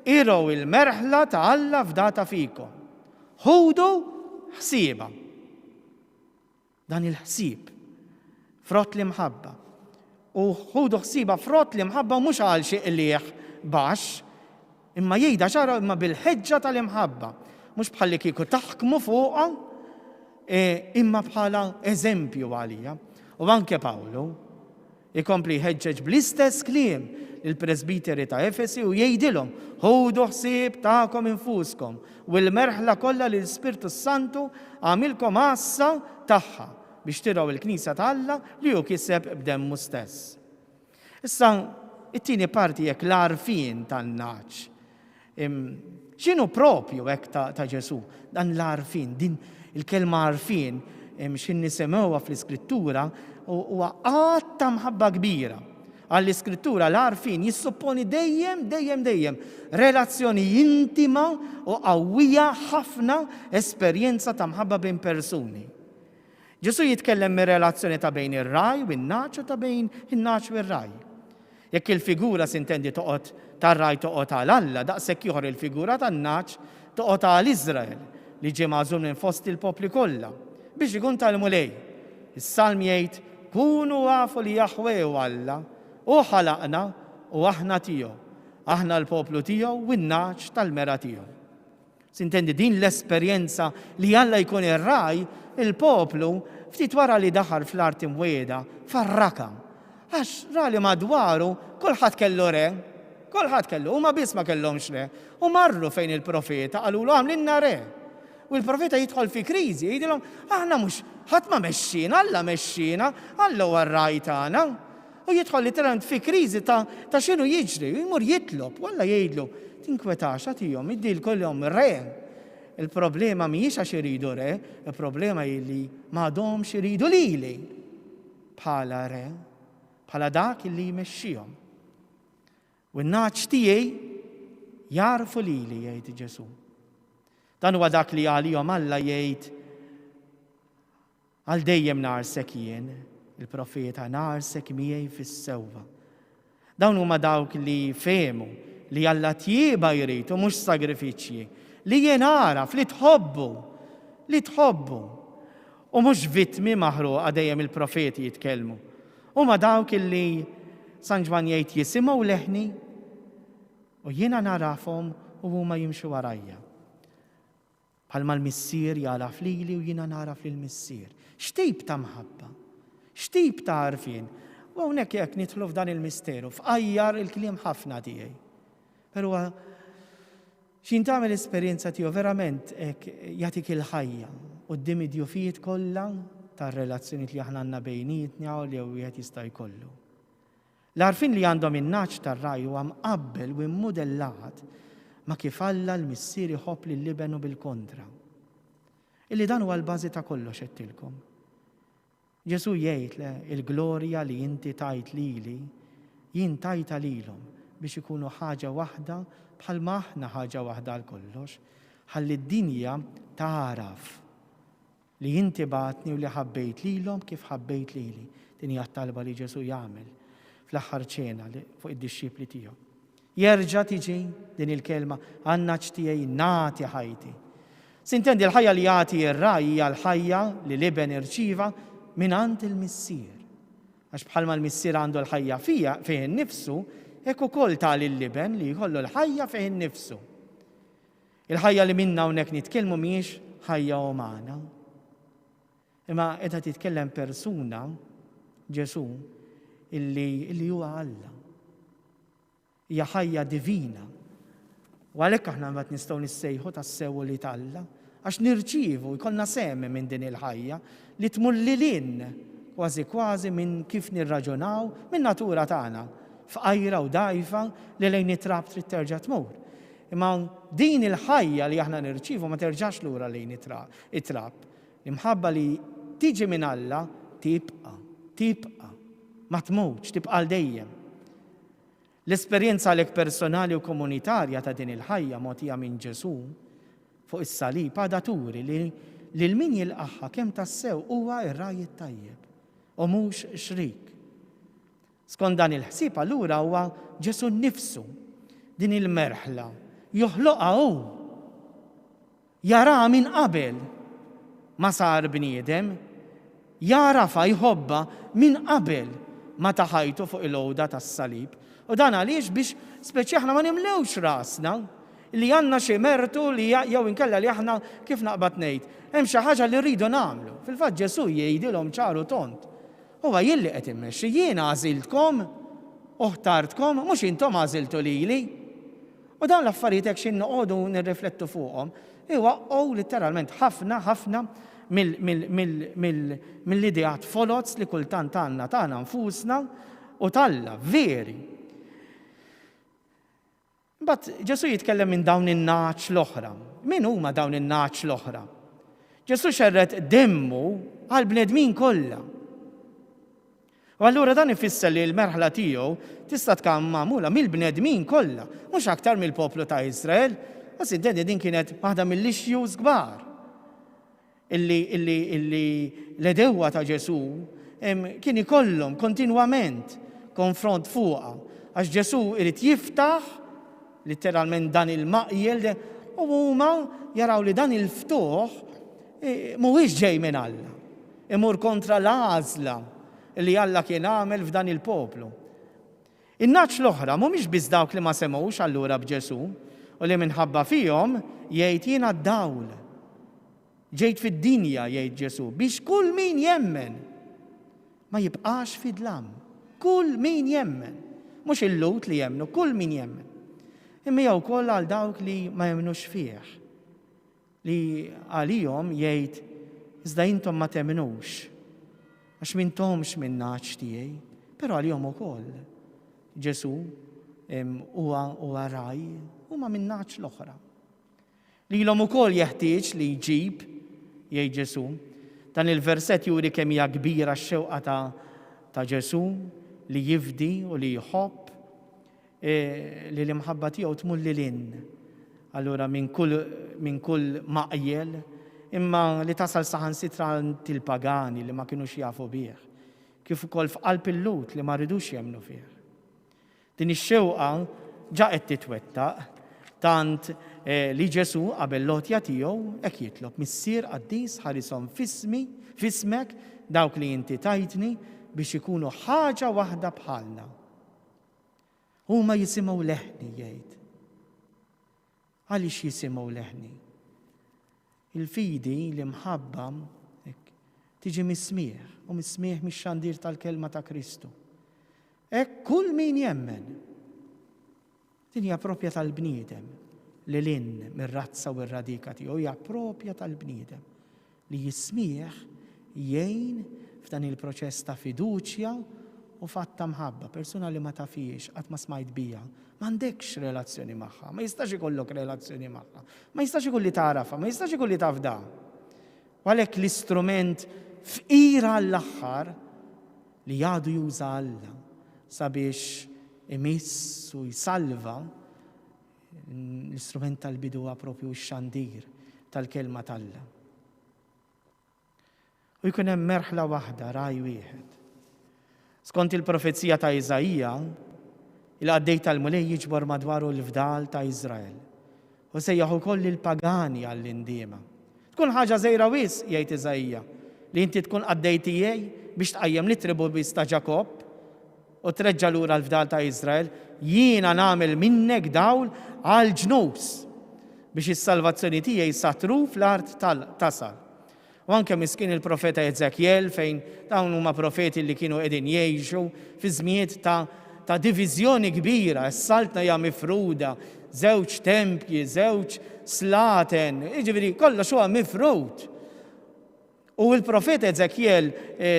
irgħu il-merħla ta' Alla f'data fikom. Ħudu ħsieba. Dan il-ħsieb frott l-imħabba. U ħudu ħsieba frott l-imħabba mhux għal xi qlieħ baxx, imma jgħidha ċara imma bil-ħeġġa tal-imħabba. Mhux bħalli kieku taħkmu fuqha, imma bħala eżempju għalija. U anke Pawlu ikompli jħeġġeġ bl-istess kliem il-Presbiteri ta' Efesi u jgħidilhom ħudu ħsieb tagħkom infuskom u l-merħla kollha li l-Spiritu Santu għamilkom għassa tagħha biex tiraw il-Knisja ta' Alla li hu kiseb b'demmu stess. Issa it-tieni parti jekk l-għarfien tan-naċ. X'inhu propju hekk ta' Ġesu? Dan l-għarfien, din il-kelma għarfien x'in nisemgħuha fl-Iskrittura huwa qatt ta' mħabba kbira. Għall-Iskrittura l-għarfien jissupponi dejjem relazzjoni intima u qawwija ħafna esperjenza ta' mħabba bejn persuni. Ġesu jitkellem mir relazzjoni ta' bejn ir-raj u n-naċ u ta' bejn in-naċ u r-raj. Jekk il-figura sintendi toqgħod tar-raj toqgħod għal Alla, daqshekk ieħor il-figura tan-naċ toqgħod għal Iżrael li ġie magħżul minn fost il-popli kollha biex ikun tal-mulej. Is-Salm jgħid kunu għafu li Jaħwe u Alla u ħalaqna u aħna tiegħu, aħna l-poplu tiegħu u n-naċ tal-mera tiegħu. Sintendi din l-esperjenza li Alla jkun ir-raj, il-poplu ftit wara li daħal fl-art imwieda farraka. Għax rali madwaru kulħadd kellu re, kulħadd kellu, huma biss ma kellhomx re, u marru fejn il-profeta qalulu għamlinna re. U l-profeta jidħol fi kriżi, jgħidilhom aħna mhux ħadd ma mexxina, Alla mexxina, Alla huwa r-raj tagħna. U jidħol literalment fi kriżi ta' x'inhu jiġri, jmur jitlob, walla jgħidlu tinkwetax għatihom, iddilkollhom re. Il-problema mhijiex għax iridu re, il-problema li m'għadhomx iridu lili bħala re, bħala dak li jmexxihom. U n-naċ tiegħi jarfu lili jgħid Ġesu. Dan huwa dak li għalihom Alla jgħid għal dejjem narsek jien, il-profeta narsek miegħi fis-sewwa. Dawn huma dawk li fehmu li Alla tjieba jrid u mhux sagrifiċċji, li jien għaraf li tħobbu u mhux vittmi maħruqa dejjem il-profeti jitkellmu. Huma dawk li San Ġwan jgħid jisimgħu leħni u jiena narafhom u huma jimxu warajja. Bħalma l-missier jaraf lili u jiena naraf lill-missier. X'tip ta' mħabba, x'tip ta' għarfien. U hawnhekk jekk nidħlu f'dan il-misteru, f'qajjar il-kliem ħafna tiegħi. Però xin tagħmel esperjenza tiegħu verament jagħtik il-ħajja quddiem id-djufijiet kollha tar-relazzjonijiet li aħna għandna bejnietna u li wieħed jista' jkollu. L-għarfien li għandhom in-naċ tar-raj huwa mqabbel u mmodellat ma kif Alla l-missier iħobb lill-liben u bil-kontra. Illi dan huwa l-bażi ta' kollox qedtilkom. Ġesu jgħid il-glorja li inti tajt lili, jien tajta lilhom biex ikunu ħaġa waħda bħalma aħna ħaġa waħda għal kollox, ħalli d-dinja taraf li inti batni u li ħabbejt lilhom kif ħabbejt lili. Din hija t-talba li Ġesu jagħmel fl-aħħar ċena fuq id-dixxipli tiegħu. Jerġa' tiġi din il-kelma għan-naċ tiegħi nagħti ħajti. Sintendi l-ħajja li jagħti r-raj hija l-ħajja li liben irċiva mingħand il-missier. Għax bħalma l-missier għandu l-ħajja fih innifsu, hekk ukoll tal il-liben li jkollu l-ħajja fih innifsu. Il-ħajja li minna hawnhekk nitkellmu mhijiex ħajja umana. Imma qiegħda titkellem persuna Ġesu illi huwa Alla. Hija ħajja divina. U għalhekk aħna mbagħad nistgħu nissejħu tas-sewu li Alla għax nirċievu jkollna seme minn din il-ħajja li tmur lilin kważi minn kif nirraġunaw minn natura tagħna f'qajra u dajfa li lejn it-trab trid terġa' tmur. Imma din il-ħajja li aħna nirċievu ma terġax lura lejn it-trab. Imħabba li tiġi minn Alla tibqa' ma tmutx, tibqa' l dejjem. L-esperjenza għalhekk personali u komunitarja ta' din il-ħajja mogħtija minn Ġesu fuq is-salib għadha turi li l-min jilqaħħa kemm tassew huwa r-raj tajjeb u mhux xrik. Skont dan il-ħsieb allura huwa Ġesu nnifsu din il-merħla joħloqha hu. Jaraha minn qabel ma sar bniedem, jarafha jħobba minn qabel ma taħajtu fuq il-għowda tas-salib. U dan għaliex biex speċi aħna ma nimlewx rasna li għandna xi mertu li jew inkella li aħna kif naqbad ngħid, hemm xi ħaġa li rridu nagħmlu. Fil-fatt Ġesu jgħidilhom ċaru tont. Huwa jien li qed immexxi, jien għażiltkom u ħtartkom, mhux intom għażiltu lili. U dawn l-affarijiet hekk xi noqogħdu nirriflettu fuqhom, iwaqqgħu letteralment ħafna mill-ideat folots li kultant tagħna nfusna u Alla veri. But Ġesu jitkellem minn dawn in-naċ l-oħra. Min huma dawn in-naċ l-oħra? Ġesu xerret demmu għal bnedmin kollha. U allura dan ifisser li l-merħla tiegħu tista' tkun magħmula mill-bnedmin kollha, mhux aktar mill-poplu ta' Iżrael, għas intendi din kienet waħda mill-issues kbar. Illi l-edewwa ta' Ġesu kien ikollhom kontinwament konfront fuqha, għax Ġesu irid jiftaħ literalment dan il-maqjel u huma jaraw li dan il-ftuħ mhuwiex ġej minn Alla. Imur kontra l-għażla li Alla kien għamel f'dan il-poplu. In-naċ l-oħra mhumiex biss dawk li ma semgħux allura b'Ġesu u li minħabba fihom jgħid jiena d-dawl. Ġejt fid-dinja jgħid Ġesu biex kull min jemmen ma jibqax fid-dlam. Kull min jemmen. Mhux il-lut li jemnu, kull min jemmen. Imma jew koll għal dawk li ma jemnux fih. Li għalihom jgħid iżda intom ma temnux għax mintomx minn naċ tiegħi, però għalihom ukoll Ġesu huwa raj huma minn naċ l-oħra. Lilhom ukoll jeħtieġ li jġib jgħid Ġesu. Dan il-verset juri kemm hija kbira x-xewqa ta' Ġesu li jifdi u li jħobb li l-imħabba tiegħu tmur lilin. Allura minn kull maqjel imma li tasal saħansitra il-pagani li ma kinux jafu bih. Kif ukoll f'qalb il-lut li ma rridux jemnu fih. Din ix-xewqa ġaqet titwettaq tant li Ġesu qabel lotja tiegħu hekk jitlob Missier Qaddis ħarishom fismek dawk li inti tajtni biex ikunu ħaġa waħda bħalna. Huma jisimgħu leħni jgħid. Għaliex jisimgħu leħni? Il-fidi li mħabba tiġi mismieħ u mismieħ mix-xandir tal-kelma ta' Kristu. Hekk kull min jemmen. Din hija proprja tal-bniedem li lin mir-razza u r-radika tiegħu hija proprja tal-bniedem li jismieħ jgħin f'dan il-proċess ta' fiduċja u fatt ta' mħabba. Persuna li ma tafix qatt ma smajt bija, m'għandekx relazzjoni magħha, ma jistax ikollok relazzjoni magħha, ma jistax ikolli tarafha, ma jistax ikolli tafda. Għalhekk l-istrument f'ira l-aħħar li jgħadu juża Alla sabiex imiss u jsalva l-istrument tal-bidu huwa propju x-xandir tal-kelma tal-Alla. U jkun hemm merħla waħda, raj wieħed. Skont il-profezija ta' Iżajija, il-għaddej tal-mulej jiġbor madwaru l-fdal ta' Iżrael. U sejjaħ ukoll il-pagani għall-indiema. Tkun ħaġa żgħira wisq jgħid Iżajija li inti tkun għaddej tiegħi biex tqajjem li tribu biss ta' Ġakob u treġġa' lura l-fdal ta' Iżrael, jiena nagħmel minnek dawl għal ġnus biex is-salvazzjoni tiegħi satru fl-art tasal. U anke miskin il-profeta Ezekiel fejn dawn huma profeti li kienu qegħdin jgħixu fi żmiet ta' diviżjoni kbira, s-saltna hija mifruda, żewġ tempji, żewġ slaten, jiġifieri kollox huwa mifrud. U l-profeta Ezekiel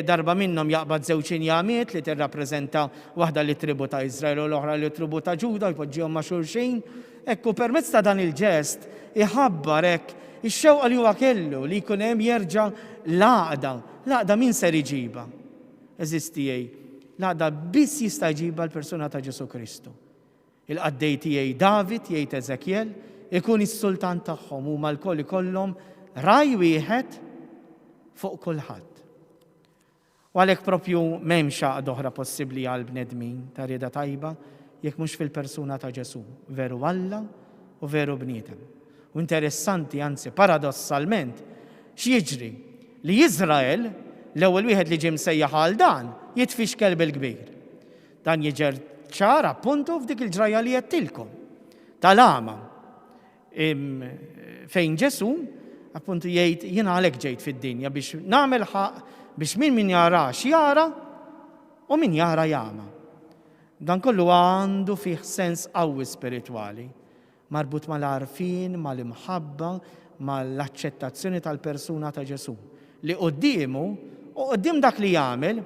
darba minnhom jaqbad żewġ injamiet li tirrappreżenta waħda li tribu ta' Iżrael u l-oħra li tribu ta' Ġuda jpoġġihom ma' xulxin. Ekku permezz ta' dan il-ġest iħabbar hekk ix-xewqa li huwa kellu li jkun hemm jerġa' laqda min ser iġiba. Eżisti laqda biss jista' jġiba l-persuna ta' Ġesu Kristu. Il-qaddej tiegħi David jgħid Ezekiel ikun is-sultan tagħhom huma l-koll ikollhom raj wieħed fuq kulħadd. U għalhekk propju m'hemmx għaqda oħra possibbli għal bnedmin ta' rieda tajba jekk mhux fil-persuna ta' Ġesu, veru Alla u veru bniedem. U interessanti, anzi paradossalment, x'jiġri li Iżrael l-ewwel wieħed li ġie msejjaħ għal dan jitfixkel bil-kbir. Dan jiġer ċar appuntu f'dik il-ġraja li jettilkom tal-għama fejn Ġesu appuntu jgħid jiena għalhekk ġejt fid-dinja biex nagħmel ħaq biex min jarax jara u min jara jama. Dan kollu għandu fih sens qawwi spiritwali marbut mal-għarfien, mal-imħabba, mal-aċċettazzjoni tal-persuna ta' Ġesu. Li qoddiemu u qoddim dak li jagħmel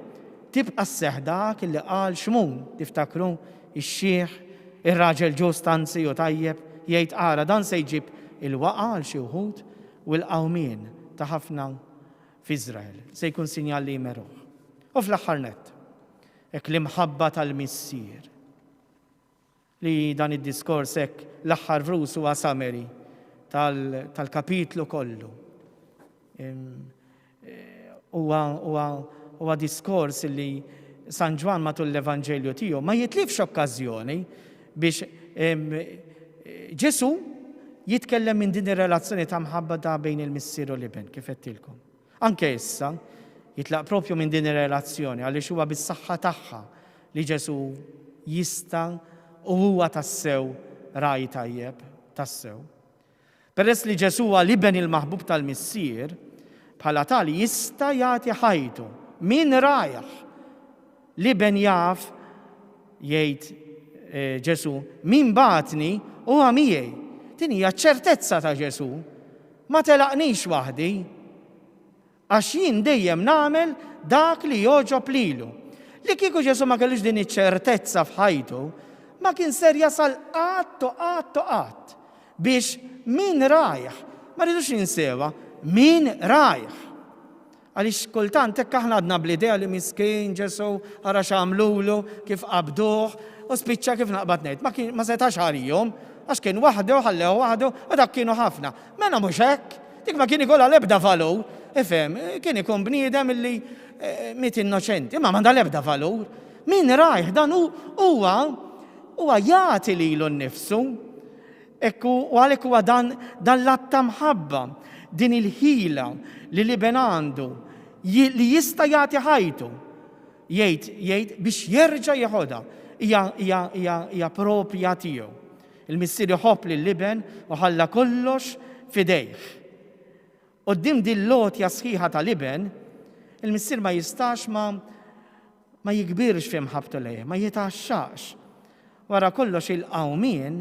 tibqa' sseħħ dak li qal Xmun, tiftakru ix-xieħ, ir-raġel ġust anzi u tajjeb jgħid ara dan se jġib il-waqa' għal xi wħud u l-qawmien ta' ħafna f'Iżrael. Se jkun sinjal li jmeruh. U fl-aħħar nett, hekk l-imħabba tal-missier. Li dan id-diskors hekk l-aħħar vrus huwa summary tal-kapitlu kollu. Huwa diskors li San Ġwan matul l-Evanġelju tiegħu ma jitlifx okkażjoni biex Ġesu jitkellem minn din ir-relazzjoni ta' mħabba ta' bejn il-missier u l-iben kif qedtilkom. Anke issa jitlaq propju minn din ir-relazzjoni għaliex huwa bis-saħħa tagħha li Ġesu jista' u huwa tassew raj tajjeb, tassew. Peress li Ġesu huwa l-iben il-maħbub tal-missier, bħala tali jista' jagħti ħajtu min rajah. L-iben jaf jgħid Ġesu min batni huwa miegħi. Din hija ċertezza ta' Ġesu. Ma telaqnix waħdi għax jien dejjem nagħmel dak li joġob lilu. Li kieku Ġesu ma kellux din iċ-ċertezza f'ħajtu, ma kien ser jasal qatt biex min rajah, ma rridux ninsewa, min rajah. Għaliex kultant hekk aħna għadna bl-idea li miskin Ġesu ara x'għamlulu kif qabduh u spiċċa kif naqbad ngħid. Ma setax ħarihom għax kien waħdu ħallew waħdu u dak kienu ħafna. Mena mhux hekk, dik ma kien ikollha l-ebda valur, ifhem, kien ikun bniedem illi miet innoċenti, imma m'għandha l-ebda valur. Min rajh dan huwa huwa jagħti lilu nnifsu, u għalhekk huwa dan l-att ta' mħabba, din il-ħila li liben għandu li jista' jagħti ħajtu, jgħid biex jerġa' jieħodha hija propja tiegħu. Il-missier iħobb lil-liben u ħalla kollox f'idejh. Qudiem din lotja sħiħa ta' liben, il-missier ma jistax ma jikbirx fi mħabbtu lejha, ma jitaxxax. Wara kollox il-qawmien,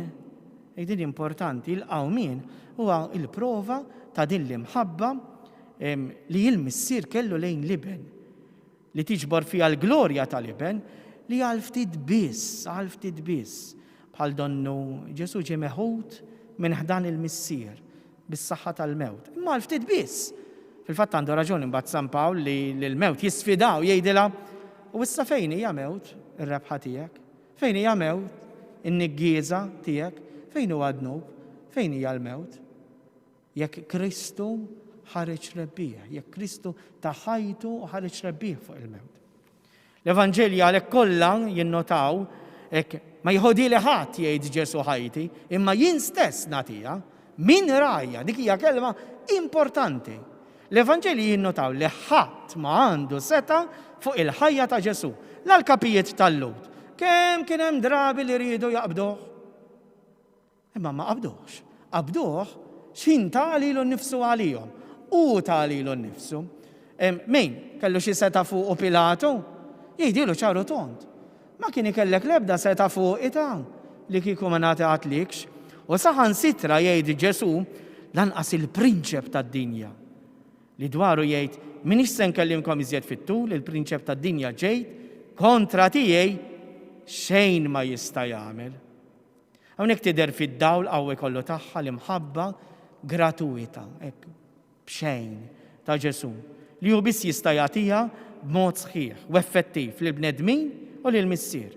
din importanti, il-qawmien huwa il-prova ta' din l-imħabba li il-missier kellu lejn liben, li tiġbor fiha l-glorja ta' liben li għal ftit biss, bħal donnu Ġesu ġie meħud minn ħdan il-missier bis-saħħa tal-mewt. Imma għal ftit biss. Fil-fatt għandu raġun imbagħad San Pawl li l-mewt jisfidaw jgħidilha u issa fejn hija mewt ir-rebħa tiegħek? Fejn hija mewt in-niggieza tiegħek? Fejn huwa d-dnub? Fejn hija l-mewt? Jekk Kristu ħareġ rebbieħ, jekk Kristu ta' ħajtu ħareġ rebbieħ fuq il-mewt. L-Evanġelji għalhekk kollha jinnotaw hekk ma jħodili ħadd jgħid Ġesu ħajti, imma jien stess nagħtiha min rajja, dik hija kelma importanti. L-Evanġelji jinnotaw li ħadd ma għandu seta' fuq il-ħajja ta' Ġesu, l-kapijiet tal-Lut. Kemm kien hemm drabi li rridu jaqbduh? Imma ma qabduh x'in talilu nnifsu għalihom. U talilu nnifsu. Min kellu xi seta' fuq Pilatu? Jgħidilu ċaru tont. Ma kien ikellek l-ebda seta' fuq ita li kieku ma nagħtikx. U saħansitra jgħid Ġesu lanqas il-prinċep tad-dinja. Li dwaru jgħid minix se nkellimkom iżjed fit-tul, il-prinċep tad-dinja ġejt kontra tiegħi xejn ma jista' jagħmel. Hawnhekk tidher fid-dawl qawwi kollu tagħha l-imħabba gratuita, b'xejn ta' Ġesu, li hu biss jista' jagħtiha b'mod sħiħ u effettiv lil bnedmin u lil missier.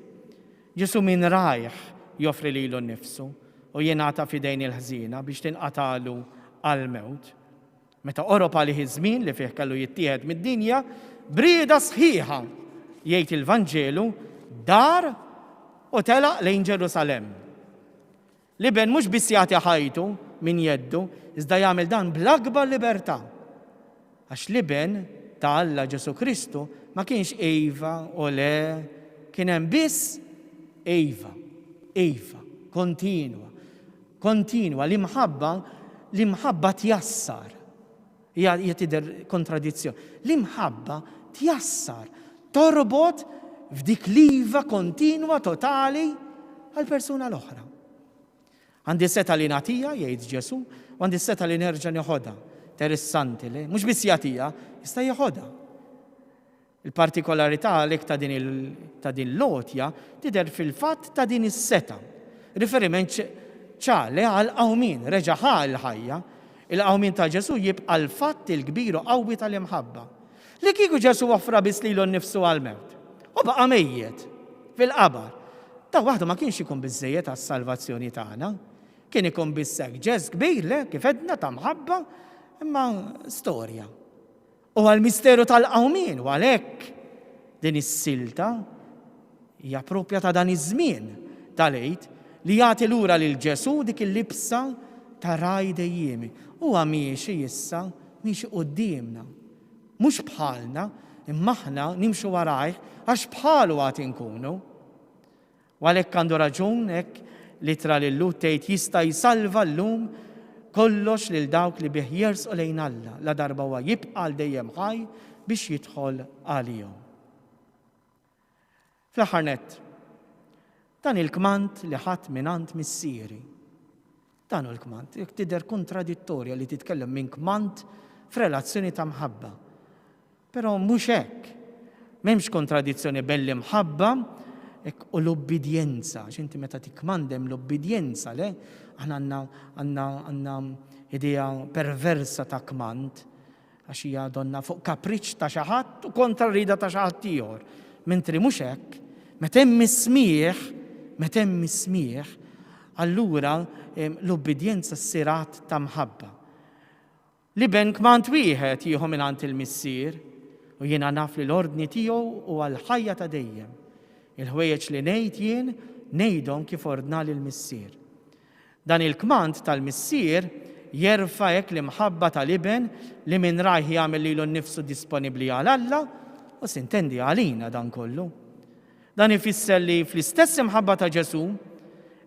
Ġesu min rajh joffri lilu nnifsu u jingħata f'idejn il-ħżiena biex tinqatalu għall-mewt. Meta qorob għalih iż-żmien li fih kellu jittieħed mid-dinja, brieda sħiħa jgħid il-Vanġelu dar u telaq lejn Ġerusalemm. Liben mhux biss jagħti ħajtu min jeddu, iżda jagħmel dan bl-akbar libertà. Għax liben ta' Alla Ġesu Kristu ma kienx Eva u le, kien hemm biss Eva, kontinwa, l-imħabba tjassar. Hija tidher kontradizzjoni. L-imħabba tjassar, torbot f'dik liva kontinwa totali għall-persuna l-oħra. Għandi seta li nagħtiha jgħid Ġesu, u għandi seta li nerġa' nieħodha. Interessanti li mhux biss jagħtiha, jista' jieħodha. Il-partikolarità għalhekk ta' din lotja tidher fil-fatt ta' din is-seta. Riferiment ċale għal qawmin reġa' l-ħajja, il-qawmin ta' Ġesu jibqa' l-fatt il-kbir u qawwi tal-imħabba. Li kieku Ġesu offra biss lilu nnifsu għall-mewt u baqa' mejjed fil-qabar. Ta' waħdu ma kienx ikun biżżejjed għas-salvazzjoni tagħna. Kien ikun bissek ġeż kbir le kif edna ta' mħabba imma storja. U għall-misteru tal-qawmin u għalhekk din is-silta hija proprja ta' dan iż-żmien tal-għid li jagħti lura lil Ġesu dik il-libsa ta' raj dejjemi. Huwa miexi issa miexi qudiemna. Mhux bħalna, imma aħna nimxu warajh għax bħalu għad inkunu. U għalhekk għandu raġun hekk litra lil Lut tgħid jista' jsalva llum kollox lil dawk li bih jersqu lejn Alla, la darba huwa jibqa' dejjem ħaj biex jidħol għalihom. Fl-aħħar nett, dan il-kmand li ħadd mingħand missieri. Dan hu l-kmand, jekk tidher kontradittorja li titkellem minn kmand f'relazzjoni ta' mħabba. Però mhux hekk. M'hemmx kontradizzjoni bejn l-imħabba u l-obbedjenza. X'inti meta tikkmandem l-obbedjenza le aħna għandna idea perversa ta' kmand għax hija donna fuq kapriċċ ta' xi ħadd u kontra rida ta' xi ħadd ieħor. Mentri mhux hekk, meta hemm ismieħ, allura l-obbedjenza s-sirat ta' mħabba. Liben kmand wieħed jieħu mingħand il-missier u jiena naf li l-ordni tiegħu huwa l-ħajja ta' dejjem. Il-ħwejjeġ li ngħid jien ngħidhom kif ordna lill-missier. Dan il-kmand tal-missier jerfa' hekk l-imħabba tal-iben li minn rajh jagħmel lilu nnifsu disponibbli għal Alla u sintendi għalina dan kollu. Dan ifisser li fl-istess imħabba ta' Ġesu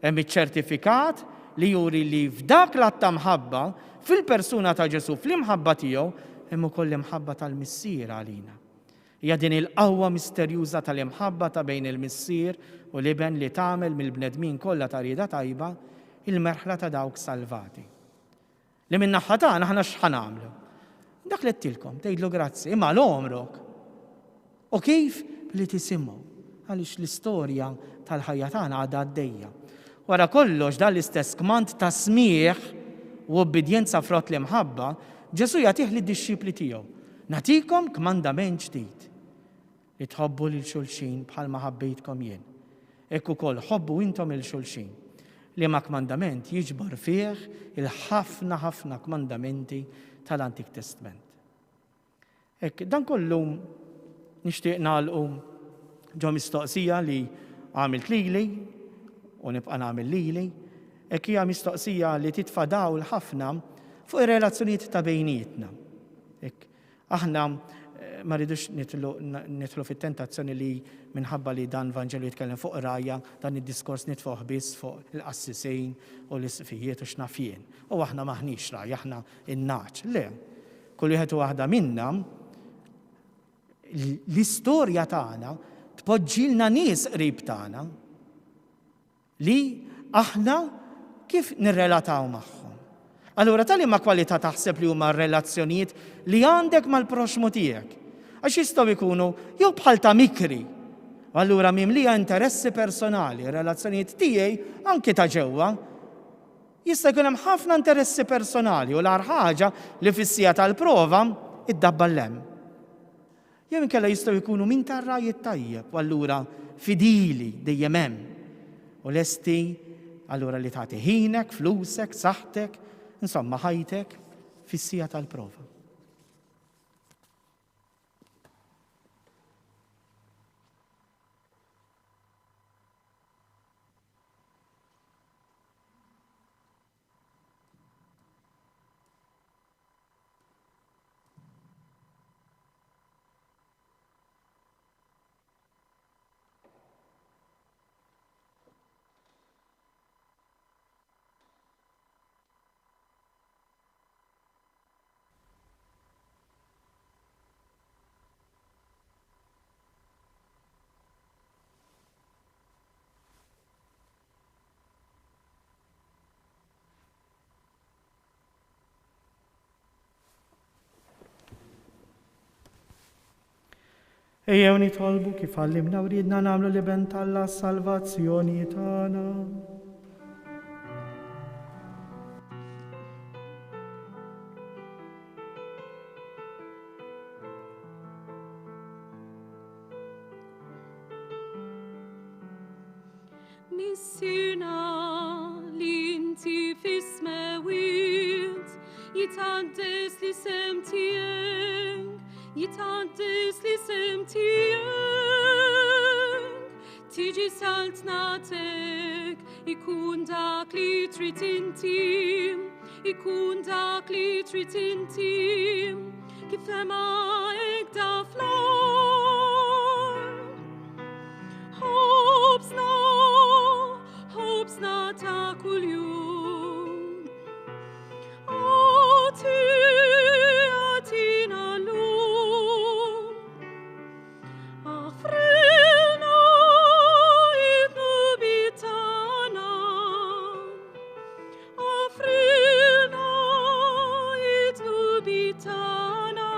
hemm iċ-ċertifikat li juri li f'dak l-att ta' mħabba fil-persuna ta' Ġesu fl-imħabba tiegħu hemm ukoll imħabba tal-missier għalina. Hija din il-qawwa misterjuża tal-imħabba ta' bejn il-missier u l-iben li tagħmel mill-bnedmin kollha ta' rieda tajba il-merħla ta' dawk salvati. Li minn naħa tagħna aħna x'ħan nagħmlu? Dak li ttilkom tgħidlu grazzi, imma l-omrok. U kif li tisimgħu għaliex l-istorja tal-ħajja tagħna għadha għaddejja. Wara kollox dan l-istess kmand ta' smigħ u obbedjenza frott l-imħabba Ġesu jagħtih lid-dixxipli tiegħu. Nagħtikom kmandament ġdid li tħobbu lil xulxin bħalma ħabbejtkom jien. Hekk ukoll ħobbu intom il xulxin. Li ma kmandament jiġbor fih il-ħafna kmandamenti tal-Antik Testament. Hekk dan kollu nixtieq nagħlqu ġo mistoqsija li għamilt lili u nibqa' nagħmel lili, hekk hija mistoqsija li titfa' dawl ħafna fuq ir-relazzjonijiet ta' bejnietna. Hekk aħna ma rridux nidħlu fit-tentazzjoni li minħabba li dan Vanġelu jitkellem fuq rajja, dan id-diskors nitfuh biss fuq il-qassisejn u l-isfijiet u x'nafjien. U aħna maħniex rajja, aħna in-naċ. Le, kull wieħed u waħda minnha l-istorja tagħna tpoġġilna nies qrib tagħna li aħna kif nirrelataw magħhom. Allura tal-imma kwalità taħseb li huma r-relazzjonijiet li għandek mal-proxmu tiegħek. Għax jistgħu jkunu jew bħal ta' mikri. Allura mimlija interessi personali, relazzjonijiet tiegħi anke ta' ġewwa. Jista' jkun hemm ħafna interessi personali u l-ar ħaġa li fissija tal-prova iddabba l-hemm. Jew inkella jistgħu jkunu min tar-rajiet tajjeb u allura fidili dejjem hemm. U lesti allura li tagħti ħinek, flusek, saħtek, insomma ħajtek fis-sija tal-prova. Ejjew nitolbu kif għallimna u ridna nagħmlu l-iben Alla salvazzjoni tagħna. Missirna li inti fis-smawiet jitqaddes li sem tiegħek, jitqaddes li sem tiegħek, tiġi saltnatek, ikun dak li trid inti, ikun dak li trid inti, kif hemmhekk da fl-ard. Ħobsna ta' kuljum. Atina l-lum. Aħfrilna id-nubi tagħna. Aħfrilna id-nubi tagħna.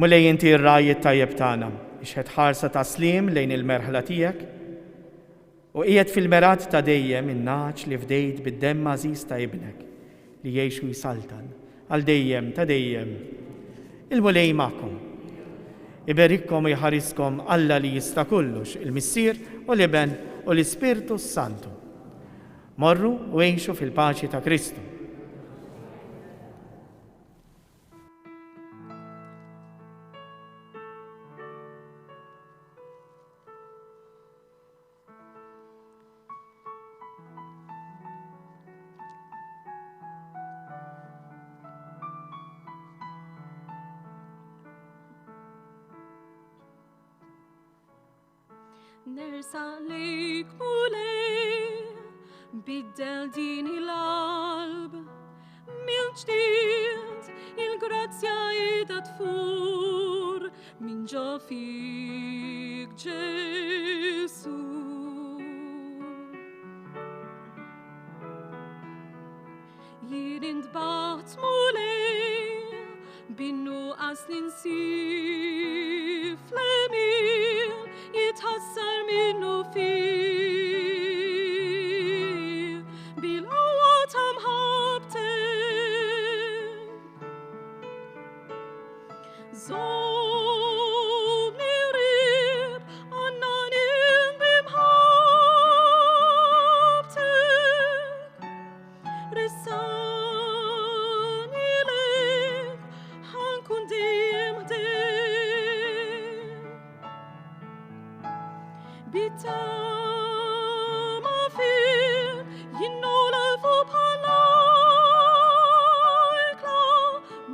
Mulej inti r-rajiet tajjeb tagħna, ixħed ħarsa ta' slim lejn il-merħla tiegħek u qiegħed fil-merat ta' dejjem in-naċ li fdejt bid-demm għażiż ta' ibnek li jgħix u jsaltan għal dejjem ta' dejjem. Il-mulej magħkom. Iberikkom u jħariskom Alla li jista' kollox, il-Missier u l-Iben u l-Ispirtu Santu. Morru u għejxu fil-paċi ta' Kristu. Nersa lejk mulej, biddel din il-qalb, mill-ġdid il-grazzja ida tfur min ġo fik Ġesu. Jien intbaħt mulej, binnu qaslin sif l-emil, jitħassar minnu fih bil-qawwa ta' mħabbtek. Żomni qrib għannani b'mħabbtek, ressani lek ħankun dejjem ħdejk. Bitama fil jinnolefu bħala ikla,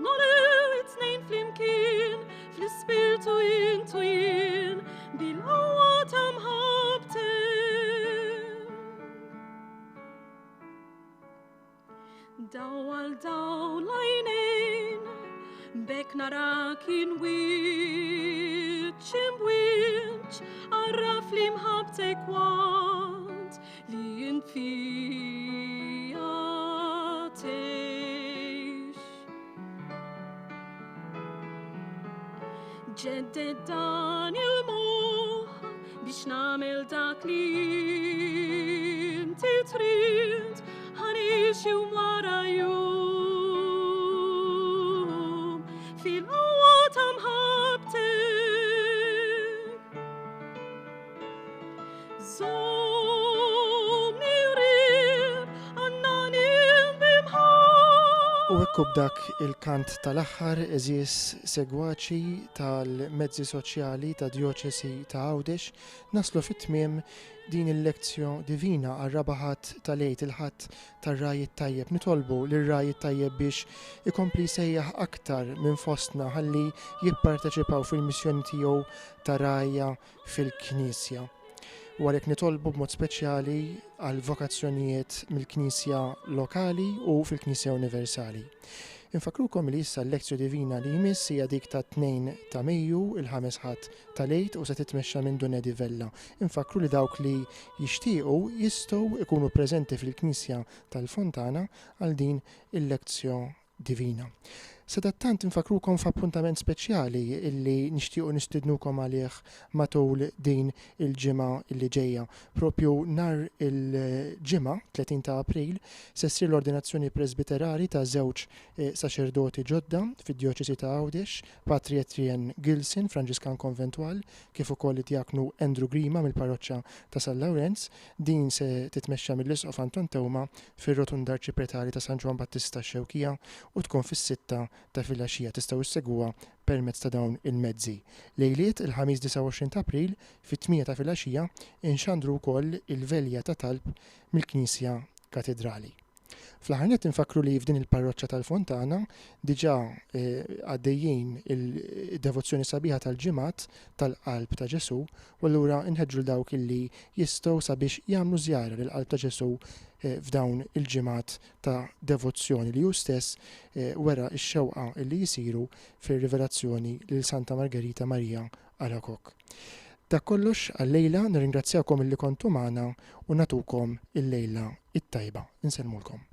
nolew it-tnejn flimkien fl-ispirtu jintu jien bil-qawwa ta' mħabbtek. Daw għal daw l-għajnejn bekk narak inwiċċ imwiċċ, għarraf li mħabbtek want li jinfija teħx. Ġedded dan il-moħ biex namel dak li inti trid, ħanix jum wara jum fil-qawwa ta' mħabbtek. Żomni qrib għannani b'mħabbtek. U ekku b'dak il-kant tal-aħħar eżies segwaċi tal-mezzi soċjali ta' Djoċesi ta' Għawdex naslu fit-tmiem din il-lezzjon divina għal-rabaħat tal-lejt il-ħadd tar-rajit tajjeb. Nitolbu lir-rajit tajjeb biex ikompli sejjaħ aktar minn fostna ħalli jipparteċipaw fil-missjoni tiegħu ta' rajja fil-Knisja. U għalhekk nitolbu b'mod speċjali għal vokazzjonijiet mill-Knisja lokali u fil-Knisja Universali. Infakrukom li issa l-lezzju divina li jmiss hija dik ta' 2 ta' Mejju il-ħames ħadd tal-lejt u se titmexxa minn Dunedi Vella. Infakru li dawk li jixtiequ jistgħu ikunu preżenti fil-Knisja tal-Fontana għal din il-lezzju divina. Sadattant infakrukom f'appuntament speċjali illi nixtiequ nistidnukom għalih matul din il-ġimgħa illi ġejja. Propju nar il-ġimgħa 30 ta' April se ssir l-ordinazzjoni presbiterali ta' żewġ saċerdoti ġodda fid-Djoċesi ta' Għawdex, Patri Etienne Gilson, Franġiskan Konventwal, kif ukoll id-Diaknu Andrew Grima mill-Parroċċja ta' San Lawrence. Din se titmexxa mill-Isqof Anton Tewma fir-Rotunda Arċipretali ta' San Ġwan Battista Xewkija u tkun fis-6 ta' filgħaxija tistgħu issegwuha permezz ta' dawn il-mezzi. Lejliet il-ħamis 29 ta' April fit-8 ta' filgħaxija inxandru wkoll il-velja ta' talb mill-Knisja Katedrali. Fl-ħarnet infakru li f'din il-parroċċja tal-Fontana diġà għaddejjin il-devozzjoni sabiħa tal-ġimgħat tal-qalb ta' Ġesu u allura nħeġġu dawk illi jistgħu sabiex jagħmlu żjara lill-qalb ta' Ġesu f'dawn il-ġimgħat ta' devozzjoni li hu stess wera x-xewqa li jisiru fir-rivelazzjoni lil Santa Margherita Marija Alacoque. Dak kollox għal-lejla nirringrazzjakom illi kontu magħna u natukom il-lejla it-tajba. Insellmulkom.